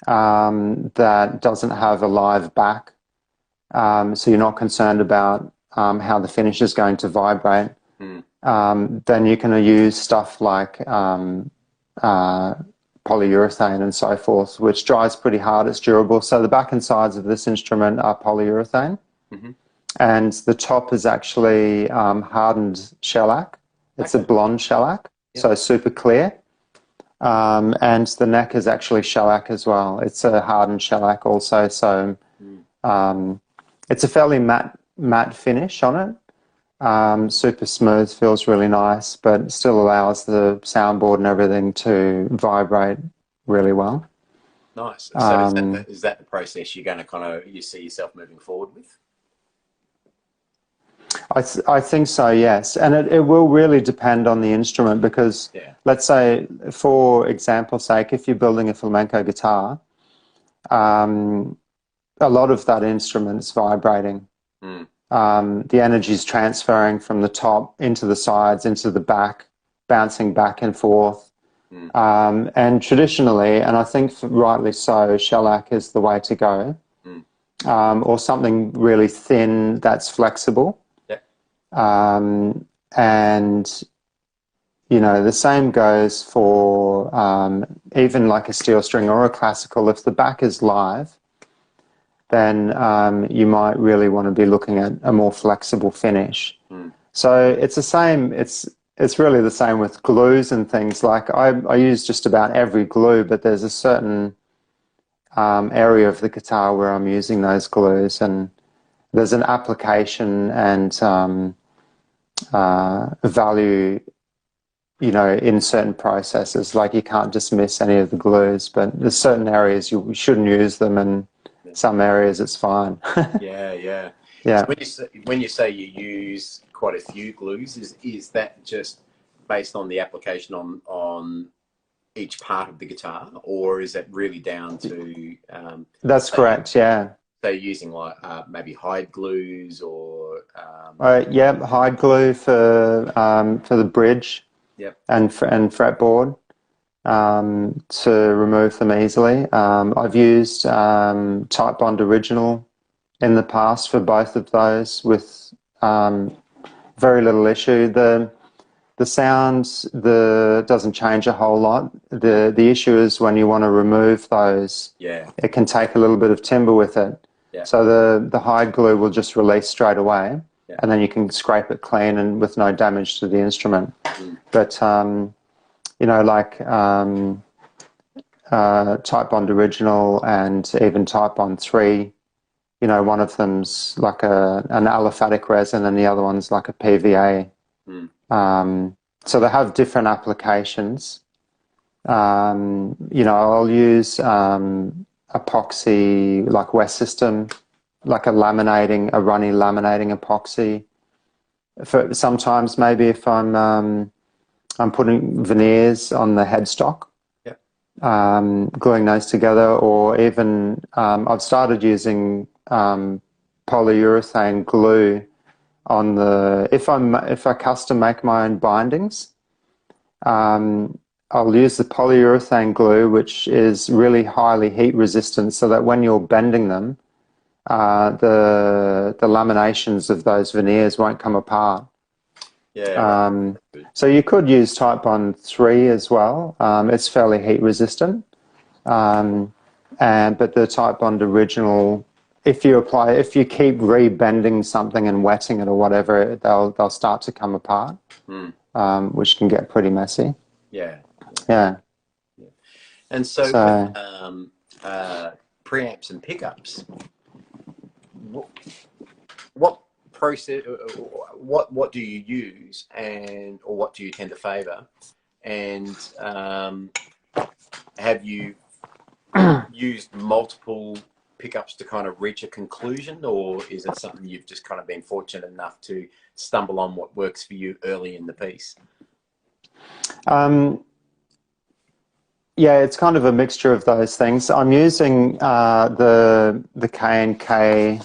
that doesn't have a live back, so you're not concerned about how the finish is going to vibrate, then you can use stuff like polyurethane and so forth, which dries pretty hard. It's durable. So the back and sides of this instrument are polyurethane. And the top is actually hardened shellac. It's a blonde shellac, so super clear. And the neck is actually shellac as well. It's a hardened shellac also, so it's a fairly matte finish on it. Super smooth, feels really nice, but still allows the soundboard and everything to vibrate really well. Nice. So is that the process you're going to you see yourself moving forward with? I think so, yes. And it will really depend on the instrument, because let's say, for example's sake, if you're building a flamenco guitar, a lot of that instrument is vibrating. The energy is transferring from the top into the sides, into the back, bouncing back and forth. And traditionally, and I think rightly so, shellac is the way to go, or something really thin that's flexible. Yep. And, you know, the same goes for even like a steel string or a classical. If the back is live, then you might really want to be looking at a more flexible finish. So it's the same. It's really the same with glues and things. Like I use just about every glue, but there's a certain area of the guitar where I'm using those glues, and there's an application and value, you know, in certain processes. Like you can't dismiss any of the glues, but there's certain areas you shouldn't use them, and some areas it's fine. Yeah, yeah. Yeah. So when you say you use quite a few glues, is that just based on the application on each part of the guitar, or is that really down to That's correct, yeah. so using like maybe hide glues or Yeah, hide glue for the bridge yep. and fretboard to remove them easily. I've used Type Bond Original in the past for both of those with very little issue. The sound doesn't change a whole lot. The issue is when you want to remove those, Yeah. it can take a little bit of timber with it. Yeah. So the hide glue will just release straight away, and then you can scrape it clean and with no damage to the instrument. But you know, like Type Bond Original and even Type Bond 3, you know, one of them's like an aliphatic resin and the other one's like a PVA. So they have different applications. You know, I'll use epoxy, like West System, like a runny laminating epoxy. For sometimes maybe if I'm putting veneers on the headstock, gluing those together, or even I've started using polyurethane glue on if I custom make my own bindings. I'll use the polyurethane glue, which is really highly heat resistant, so that when you're bending them, the laminations of those veneers won't come apart. Yeah. So you could use Type Bond 3 as well. It's fairly heat resistant. But the Type Bond Original, if you keep rebending something and wetting it or whatever, they'll start to come apart, which can get pretty messy. Yeah. Yeah. And so with, preamps and pickups, what process, what do you use, or what do you tend to favour, and have you used multiple pickups to kind of reach a conclusion, or is it something you've just kind of been fortunate enough to stumble on what works for you early in the piece? Yeah, it's kind of a mixture of those things. I'm using the K&K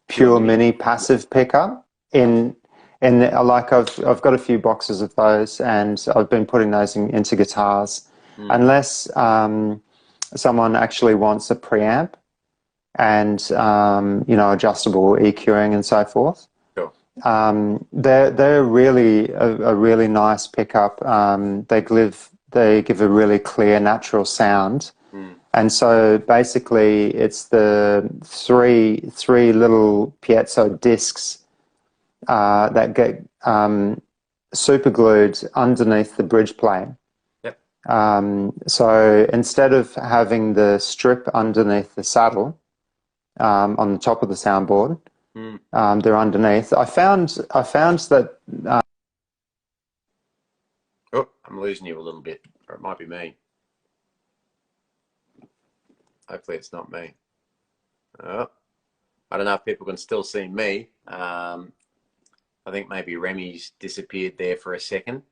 pure mini passive pickup like I've got a few boxes of those, and I've been putting those into guitars, unless someone actually wants a preamp and you know, adjustable EQing and so forth. They're really a really nice pickup. They give a really clear, natural sound, and so basically it's the three little piezo discs that get super glued underneath the bridge plate. So instead of having the strip underneath the saddle on the top of the soundboard, they're underneath. I found that. Oh, I'm losing you a little bit, or it might be me. Hopefully, it's not me. Oh, I don't know if people can still see me. I think maybe Remi's disappeared there for a second.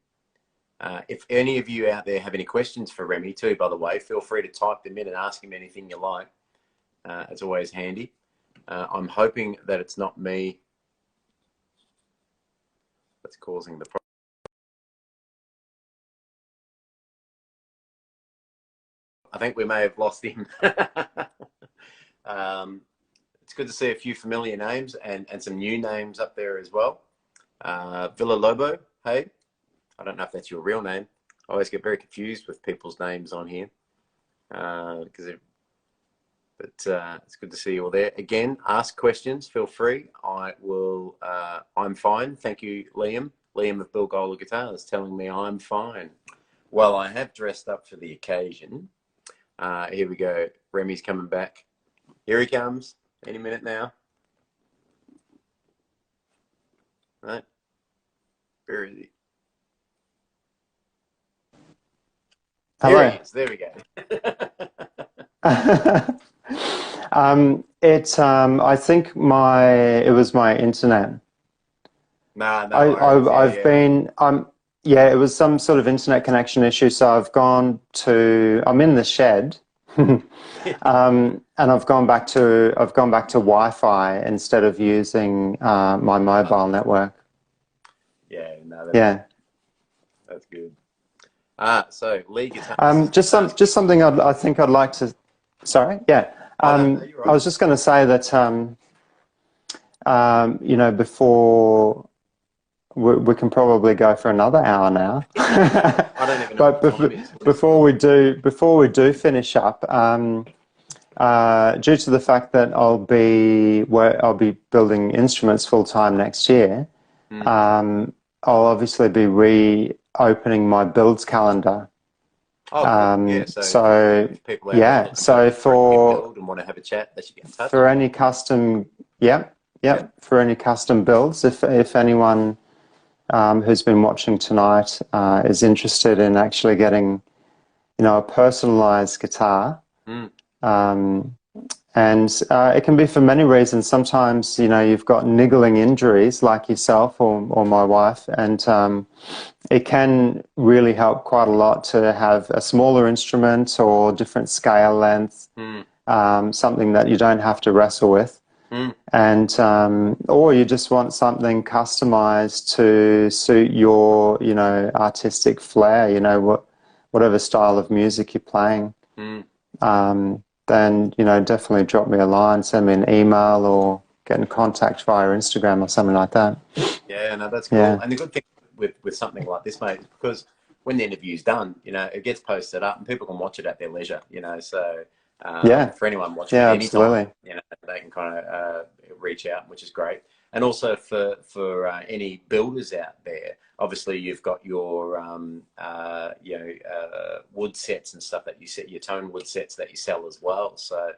If any of you out there have any questions for Remi too, by the way, feel free to type them in and ask him anything you like. It's always handy. I'm hoping that it's not me that's causing the problem. I think we may have lost him. It's good to see a few familiar names and some new names up there as well. Villa Lobo, hey, I don't know if that's your real name. I always get very confused with people's names on here. It's good to see you all there. Again, ask questions, feel free. I'm fine. Thank you, Liam. Liam of Bill Gola Guitars telling me I'm fine. Well, I have dressed up for the occasion. Here we go. Remi's coming back. Here he comes. Any minute now. Right. Where is he? Hello. There he is. There we go. I think it was my internet. It was some sort of internet connection issue. So I'm in the shed, and I've gone back to Wi-Fi instead of using my mobile network. Yeah, no, that's good. So Lee guitars. Just something I think I'd like to. Sorry, yeah. No, you're right. I was just going to say that before we can probably go for another hour now. I don't even know. But before we do finish up, due to the fact that I'll be building instruments full time next year, I'll obviously be reopening my builds calendar. Oh, cool. Yeah. So people build and want to have a chat, they should get in touch. For any custom, for any custom builds, if anyone who's been watching tonight is interested in actually getting, a personalized guitar, and it can be for many reasons. Sometimes, you've got niggling injuries like yourself or my wife, and it can really help quite a lot to have a smaller instrument or different scale length, something that you don't have to wrestle with. And or you just want something customized to suit your, artistic flair, whatever style of music you're playing. Then, definitely drop me a line, send me an email, or get in contact via Instagram or something like that. Yeah, no, that's cool. Yeah. And the good thing with something like this, mate, is because when the interview's done, it gets posted up and people can watch it at their leisure, so for anyone watching anytime, they can kind of reach out, which is great. And also for any builders out there, obviously you've got your wood sets and stuff that you set, your tone wood sets that you sell as well. So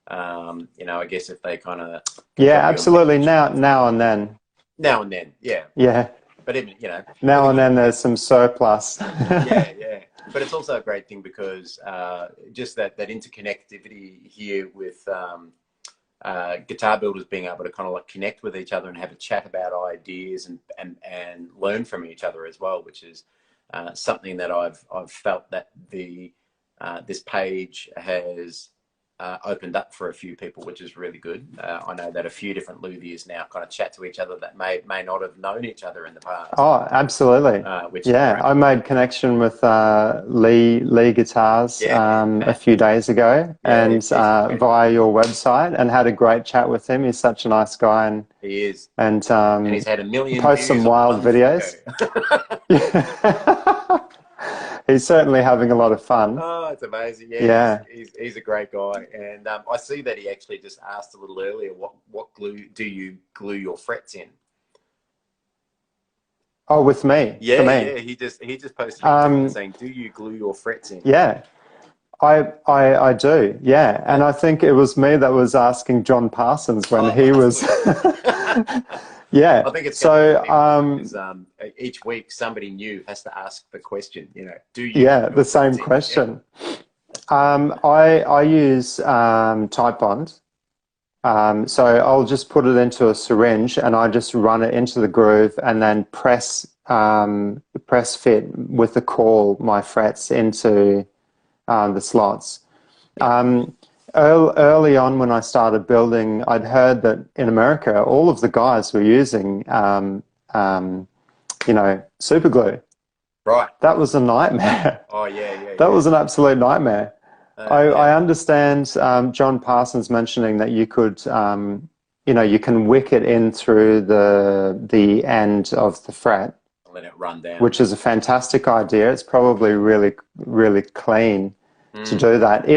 I guess if they kind of absolutely now and then, yeah. But even now and then there's some surplus. yeah. But it's also a great thing because just that interconnectivity here with guitar builders being able to kind of like connect with each other and have a chat about ideas and learn from each other as well, which is something that I've felt that this page has opened up for a few people, which is really good. I know that a few different luthiers now kind of chat to each other that may not have known each other in the past. Oh, absolutely. I made connection with Lee Guitars a few days ago, and via your website, and had a great chat with him. He's such a nice guy, and he is. And he's had a million post some wild videos. He's certainly having a lot of fun. Oh, it's amazing. Yeah. He's a great guy. And I see that he actually just asked a little earlier, what glue do you glue your frets in? Oh, with me? Yeah, for me. Yeah. He just posted saying, do you glue your frets in? Yeah, I do. Yeah. And I think it was me that was asking John Parsons when he was... Yeah. I think it's each week somebody new has to ask the question. Do you? Yeah, the same question. I use Type Bond. So I'll just put it into a syringe and I just run it into the groove and then press fit with the caul my frets into the slots. Early on when I started building, I'd heard that in America, all of the guys were using, super glue. Right. That was a nightmare. Oh, yeah. That was an absolute nightmare. Yeah. I understand John Parsons mentioning that you could, you can wick it in through the end of the fret, Let it run down. which is a fantastic idea. It's probably really, really clean to do that.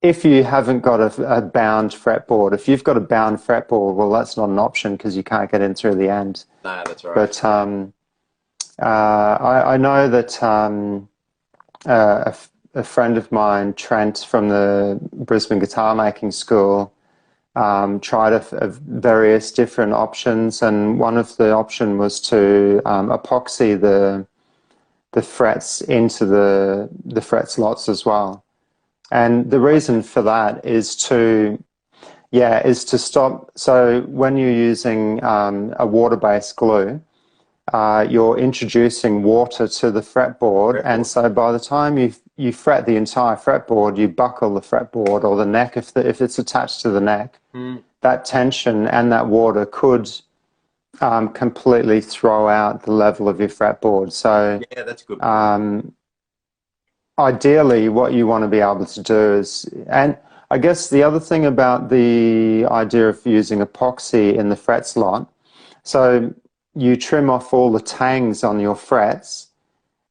If you haven't got a bound fretboard, if you've got a bound fretboard, well, that's not an option because you can't get in through the end. No, that's right. But I know that a friend of mine, Trent, from the Brisbane Guitar Making School, tried various different options, and one of the option was to epoxy the frets into the fret slots as well. And the reason for that is to stop. So when you're using a water-based glue, you're introducing water to the fretboard, and so by the time you fret the entire fretboard, you buckle the fretboard or the neck if it's attached to the neck. That tension and that water could completely throw out the level of your fretboard. So yeah, that's good. Ideally, what you want to be able to do is, and I guess the other thing about the idea of using epoxy in the fret slot, so you trim off all the tangs on your frets,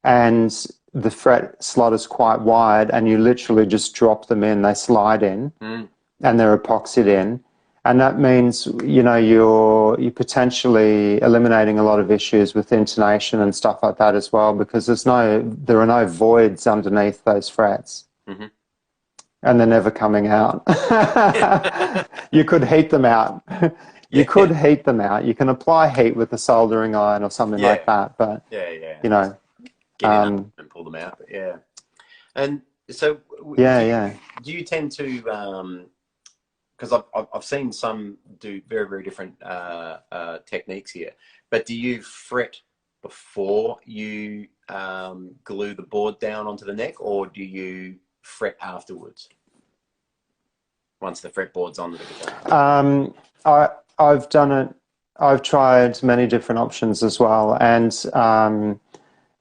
and the fret slot is quite wide, and you literally just drop them in, they slide in, and they're epoxied in. And that means, you're potentially eliminating a lot of issues with intonation and stuff like that as well, because there are no voids underneath those frets. And they're never coming out. You could heat them out. You could heat them out. You can apply heat with a soldering iron or something like that, but, get in and pull them out. But yeah. And so do you tend to... because I've seen some do very, very different techniques here. But do you fret before you glue the board down onto the neck, or do you fret afterwards once the fretboard's onto the guitar? I've done it. I've tried many different options as well. And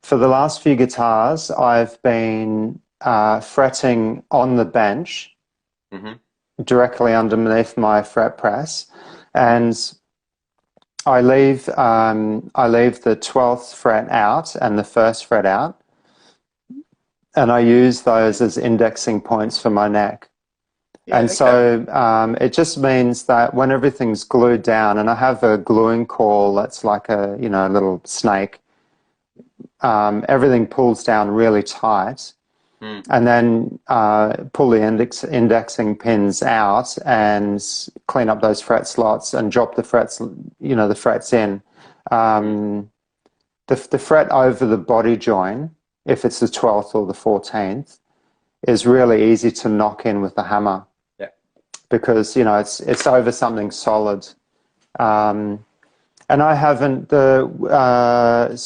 for the last few guitars, I've been fretting on the bench, directly underneath my fret press, and I leave the 12th fret out and the 1st fret out, and I use those as indexing points for my neck. So it just means that when everything's glued down, and I have a gluing caul that's like a little snake, everything pulls down really tight. And then pull the indexing pins out and clean up those fret slots and drop the frets, the frets in. The fret over the body join, if it's the 12th or the 14th, is really easy to knock in with the hammer. Yeah. Because it's over something solid. And I haven't so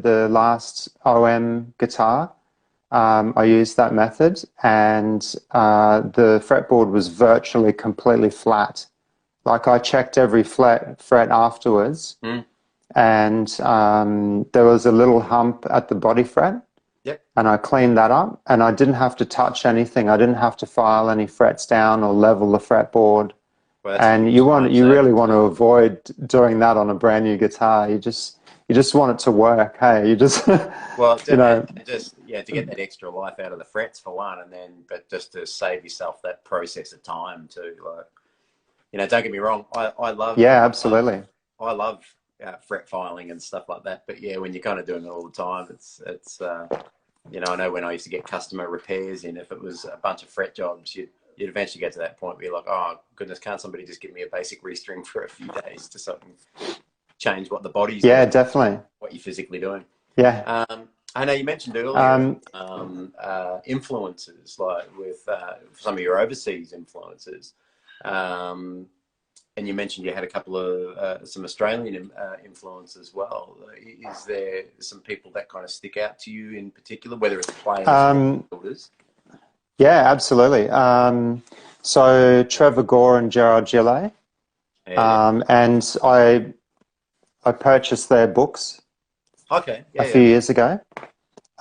the last OM guitar. I used that method, and the fretboard was virtually completely flat. Like, I checked every fret afterwards, and there was a little hump at the body fret, and I cleaned that up, and I didn't have to touch anything. I didn't have to file any frets down or level the fretboard. Well, and you really want to avoid doing that on a brand new guitar. You just want it to work. Hey, you just well, to get that extra life out of the frets for one, but just to save yourself that process of time too. Like, don't get me wrong, I love absolutely. I love fret filing and stuff like that. But yeah, when you're kind of doing it all the time, it's I know when I used to get customer repairs in, if it was a bunch of fret jobs, you'd eventually get to that point where you're like, oh goodness, can't somebody just give me a basic restring for a few days to something change what the body's doing, definitely what you're physically doing. I know you mentioned earlier influences, like with some of your overseas influences, and you mentioned you had a couple of some Australian influences as well. Is there some people that kind of stick out to you in particular, whether it's players or builders? Yeah, absolutely. So Trevor Gore and Gerard Gillet, and I purchased their books a few years ago.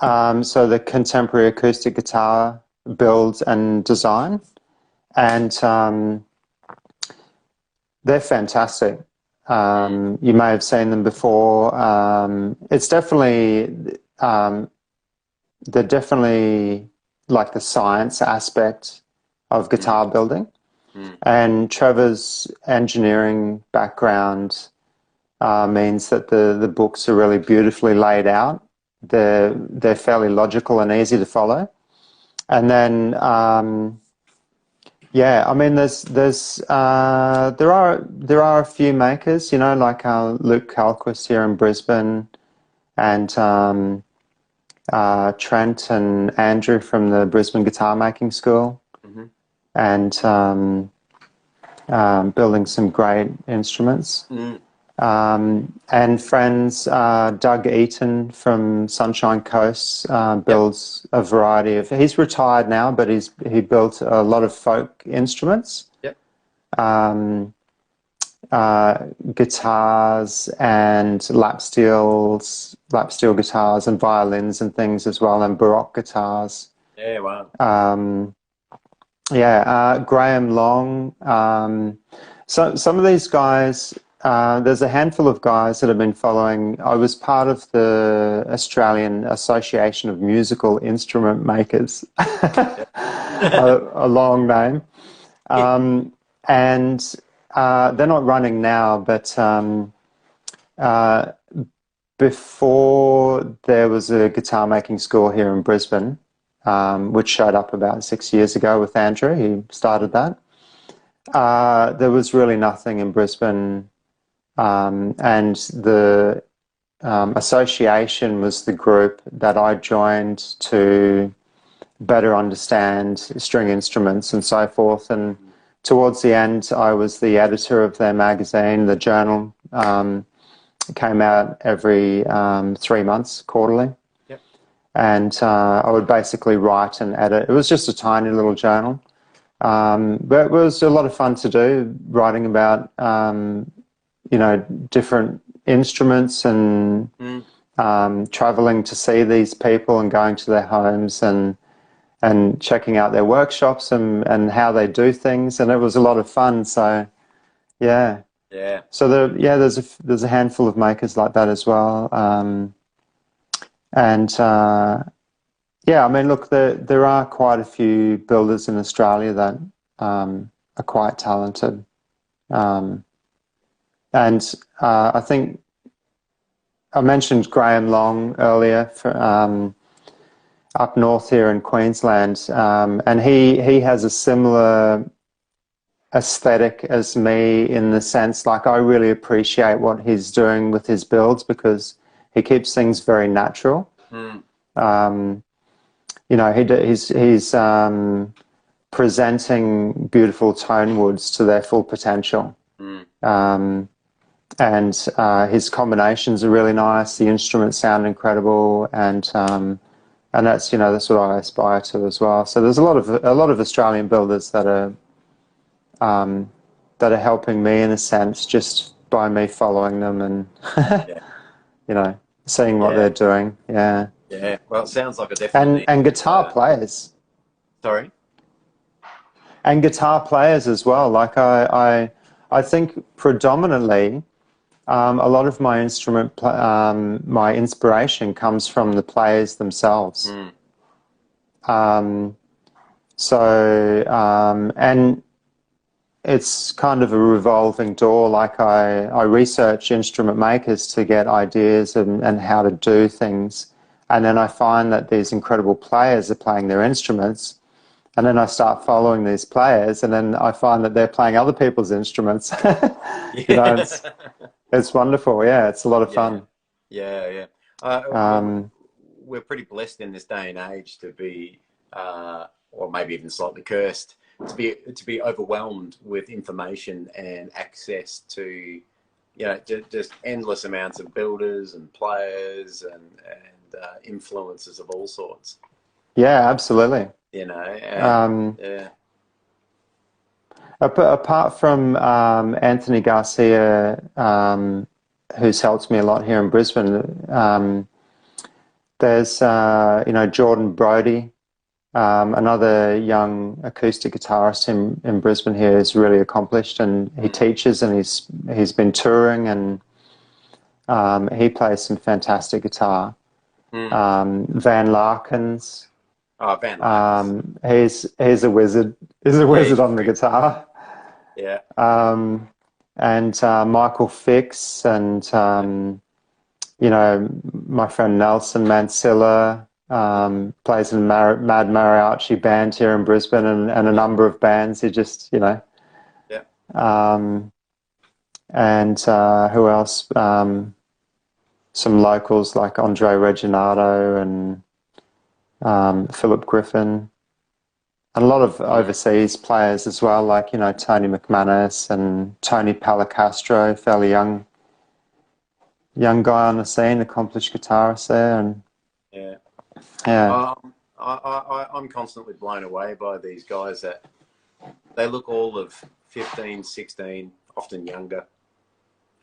So the Contemporary Acoustic Guitar build and design, and they're fantastic. You may have seen them before. It's definitely they're definitely like the science aspect of guitar building, and Trevor's engineering background means that the books are really beautifully laid out. They're fairly logical and easy to follow. And then, yeah, I mean, there are a few makers, you know, like Luke Calquist here in Brisbane, and Trent and Andrew from the Brisbane Guitar Making School, and building some great instruments. And friends, Doug Eaton from Sunshine Coast builds a variety of. He's retired now, but he built a lot of folk instruments, guitars and lap steel guitars and violins and things as well, and Baroque guitars. Yeah, wow. Graham Long. So some of these guys. There's a handful of guys that have been following. I was part of the Australian Association of Musical Instrument Makers, a long name. And they're not running now, but before there was a guitar making school here in Brisbane, which showed up about 6 years ago with Andrew. He started that. There was really nothing in Brisbane. And the association was the group that I joined to better understand string instruments and so forth. And towards the end, I was the editor of their magazine, the journal. It came out every 3 months, quarterly. Yep. And I would basically write and edit. It was just a tiny little journal. But it was a lot of fun to do, writing about you know, different instruments and traveling to see these people and going to their homes and checking out their workshops and how they do things, and it was a lot of fun. So yeah. So there's a handful of makers like that as well. I mean, look, there are quite a few builders in Australia that are quite talented. And I think I mentioned Graham Long earlier up north here in Queensland, and he has a similar aesthetic as me in the sense, like, I really appreciate what he's doing with his builds because he keeps things very natural. You know, he's presenting beautiful tone woods to their full potential. And his combinations are really nice. The instruments sound incredible, and that's, you know, that's what I aspire to as well. So there's a lot of Australian builders that are helping me in a sense just by me following them and you know, seeing what they're doing. Yeah. Well, it sounds like a definitely and guitar players. Sorry. And guitar players as well. Like I think predominantly. A lot of my my inspiration comes from the players themselves. And it's kind of a revolving door. Like I research instrument makers to get ideas and how to do things. And then I find that these incredible players are playing their instruments. And then I start following these players, and then I find that they're playing other people's instruments. You know, it's wonderful. Yeah, it's a lot of fun. We're pretty blessed in this day and age to be, or maybe even slightly cursed, to be overwhelmed with information and access to, you know, just endless amounts of builders and players and influencers of all sorts. Yeah, absolutely. You know, Apart from Anthony Garcia, who's helped me a lot here in Brisbane, there's you know, Jordan Brody, Another young acoustic guitarist in Brisbane here is really accomplished, and he teaches, and he's been touring, and he plays some fantastic guitar. Van Larkins. Oh, Van Larkins. He's a wizard. He's a wizard on the guitar. Yeah. And Michael Fix, and you know, my friend Nelson Mansilla plays in Mad Mariachi band here in Brisbane, and a number of bands. He just, you know. Yeah. And who else? Some locals like Andre Reginato and Philip Griffin. And a lot of overseas players as well, like, you know, Tony McManus and Tony Palacastro, fairly young guy on the scene, accomplished guitarist there. And I'm constantly blown away by these guys that they look all of 15, 16, often younger.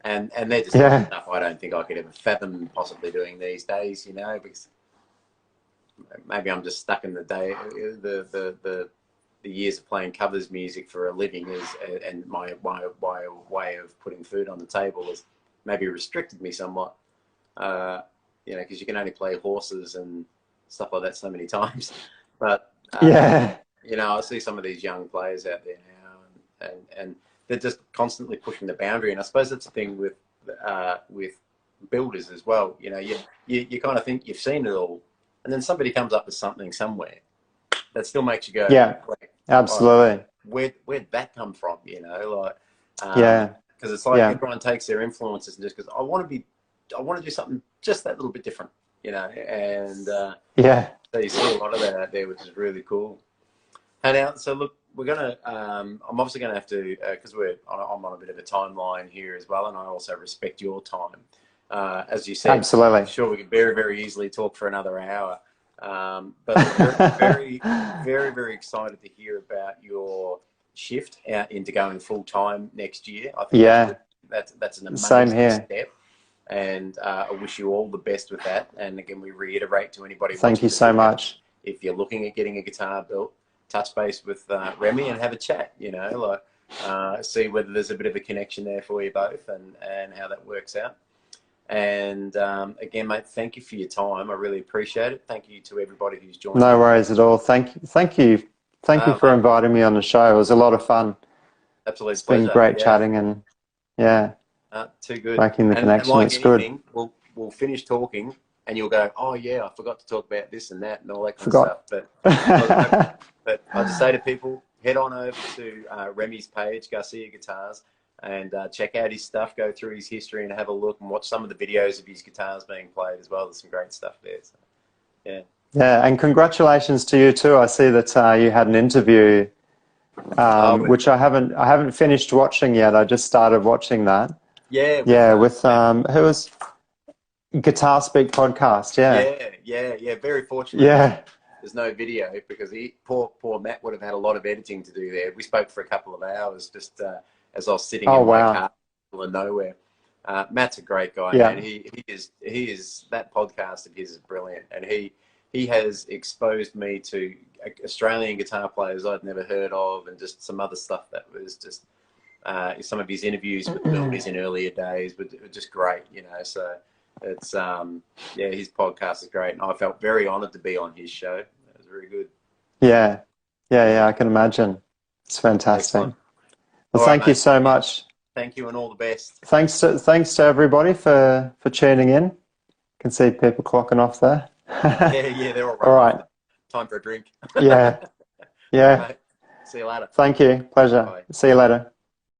And they're just doing stuff I don't think I could ever fathom possibly doing these days, you know, because maybe I'm just stuck in the day, the years of playing covers music for a living and my way of putting food on the table has maybe restricted me somewhat, you know, because you can only play horses and stuff like that so many times. But, you know, I see some of these young players out there now, and they're just constantly pushing the boundary. And I suppose that's the thing with builders as well. You know, you kind of think you've seen it all, and then somebody comes up with something somewhere that still makes you go, absolutely. Where'd that come from? You know, like, because it's like everyone takes their influences and just goes, I want to do something just that little bit different, you know, and so you see a lot of that out there, which is really cool. And now, so look, we're gonna. I'm obviously gonna have to, because I'm on a bit of a timeline here as well, and I also respect your time. As you said, absolutely. I'm sure we could very, very easily talk for another hour. But we're very, very, very excited to hear about your shift out into going full time next year. I think that's an amazing step, and I wish you all the best with that. And again, we reiterate to anybody. Thank you so much. If you're looking at getting a guitar built, touch base with Remi and have a chat, you know, like see whether there's a bit of a connection there for you both, and how that works out. And again, mate, thank you for your time. I really appreciate it. Thank you to everybody who's joined. No worries at all. Thank you for inviting me on the show. It was a lot of fun. Absolutely, it's been great chatting, and too good. Making the connection. Like it's anything, good. We'll finish talking, and you'll go, oh yeah, I forgot to talk about this and that and all that kind of stuff. But I just say to people, head on over to Remi's page, Garcia Guitars, and check out his stuff, go through his history and have a look and watch some of the videos of his guitars being played as well. There's some great stuff there. So, yeah, and congratulations to you too. I see that you had an interview, which I haven't finished watching yet. I just started watching that. With who was Guitar Speak podcast. Yeah. Very fortunate. Yeah. There's no video because poor Matt would have had a lot of editing to do there. We spoke for a couple of hours just as I was sitting in my car in the middle of nowhere. Matt's a great guy, man. He is that podcast of his is brilliant, and he has exposed me to Australian guitar players I'd never heard of, and just some other stuff that was just some of his interviews with builders in earlier days, but it was just great, you know. So it's his podcast is great, and I felt very honoured to be on his show. It was very good. Yeah, I can imagine. It's fantastic. Excellent. Well, thank you so much. Thank you, and all the best. Thanks to everybody for tuning in. Can see people clocking off there. They're all right. All right. Time for a drink. Yeah. Right, see you later. Thank you. Pleasure. Bye. See you later.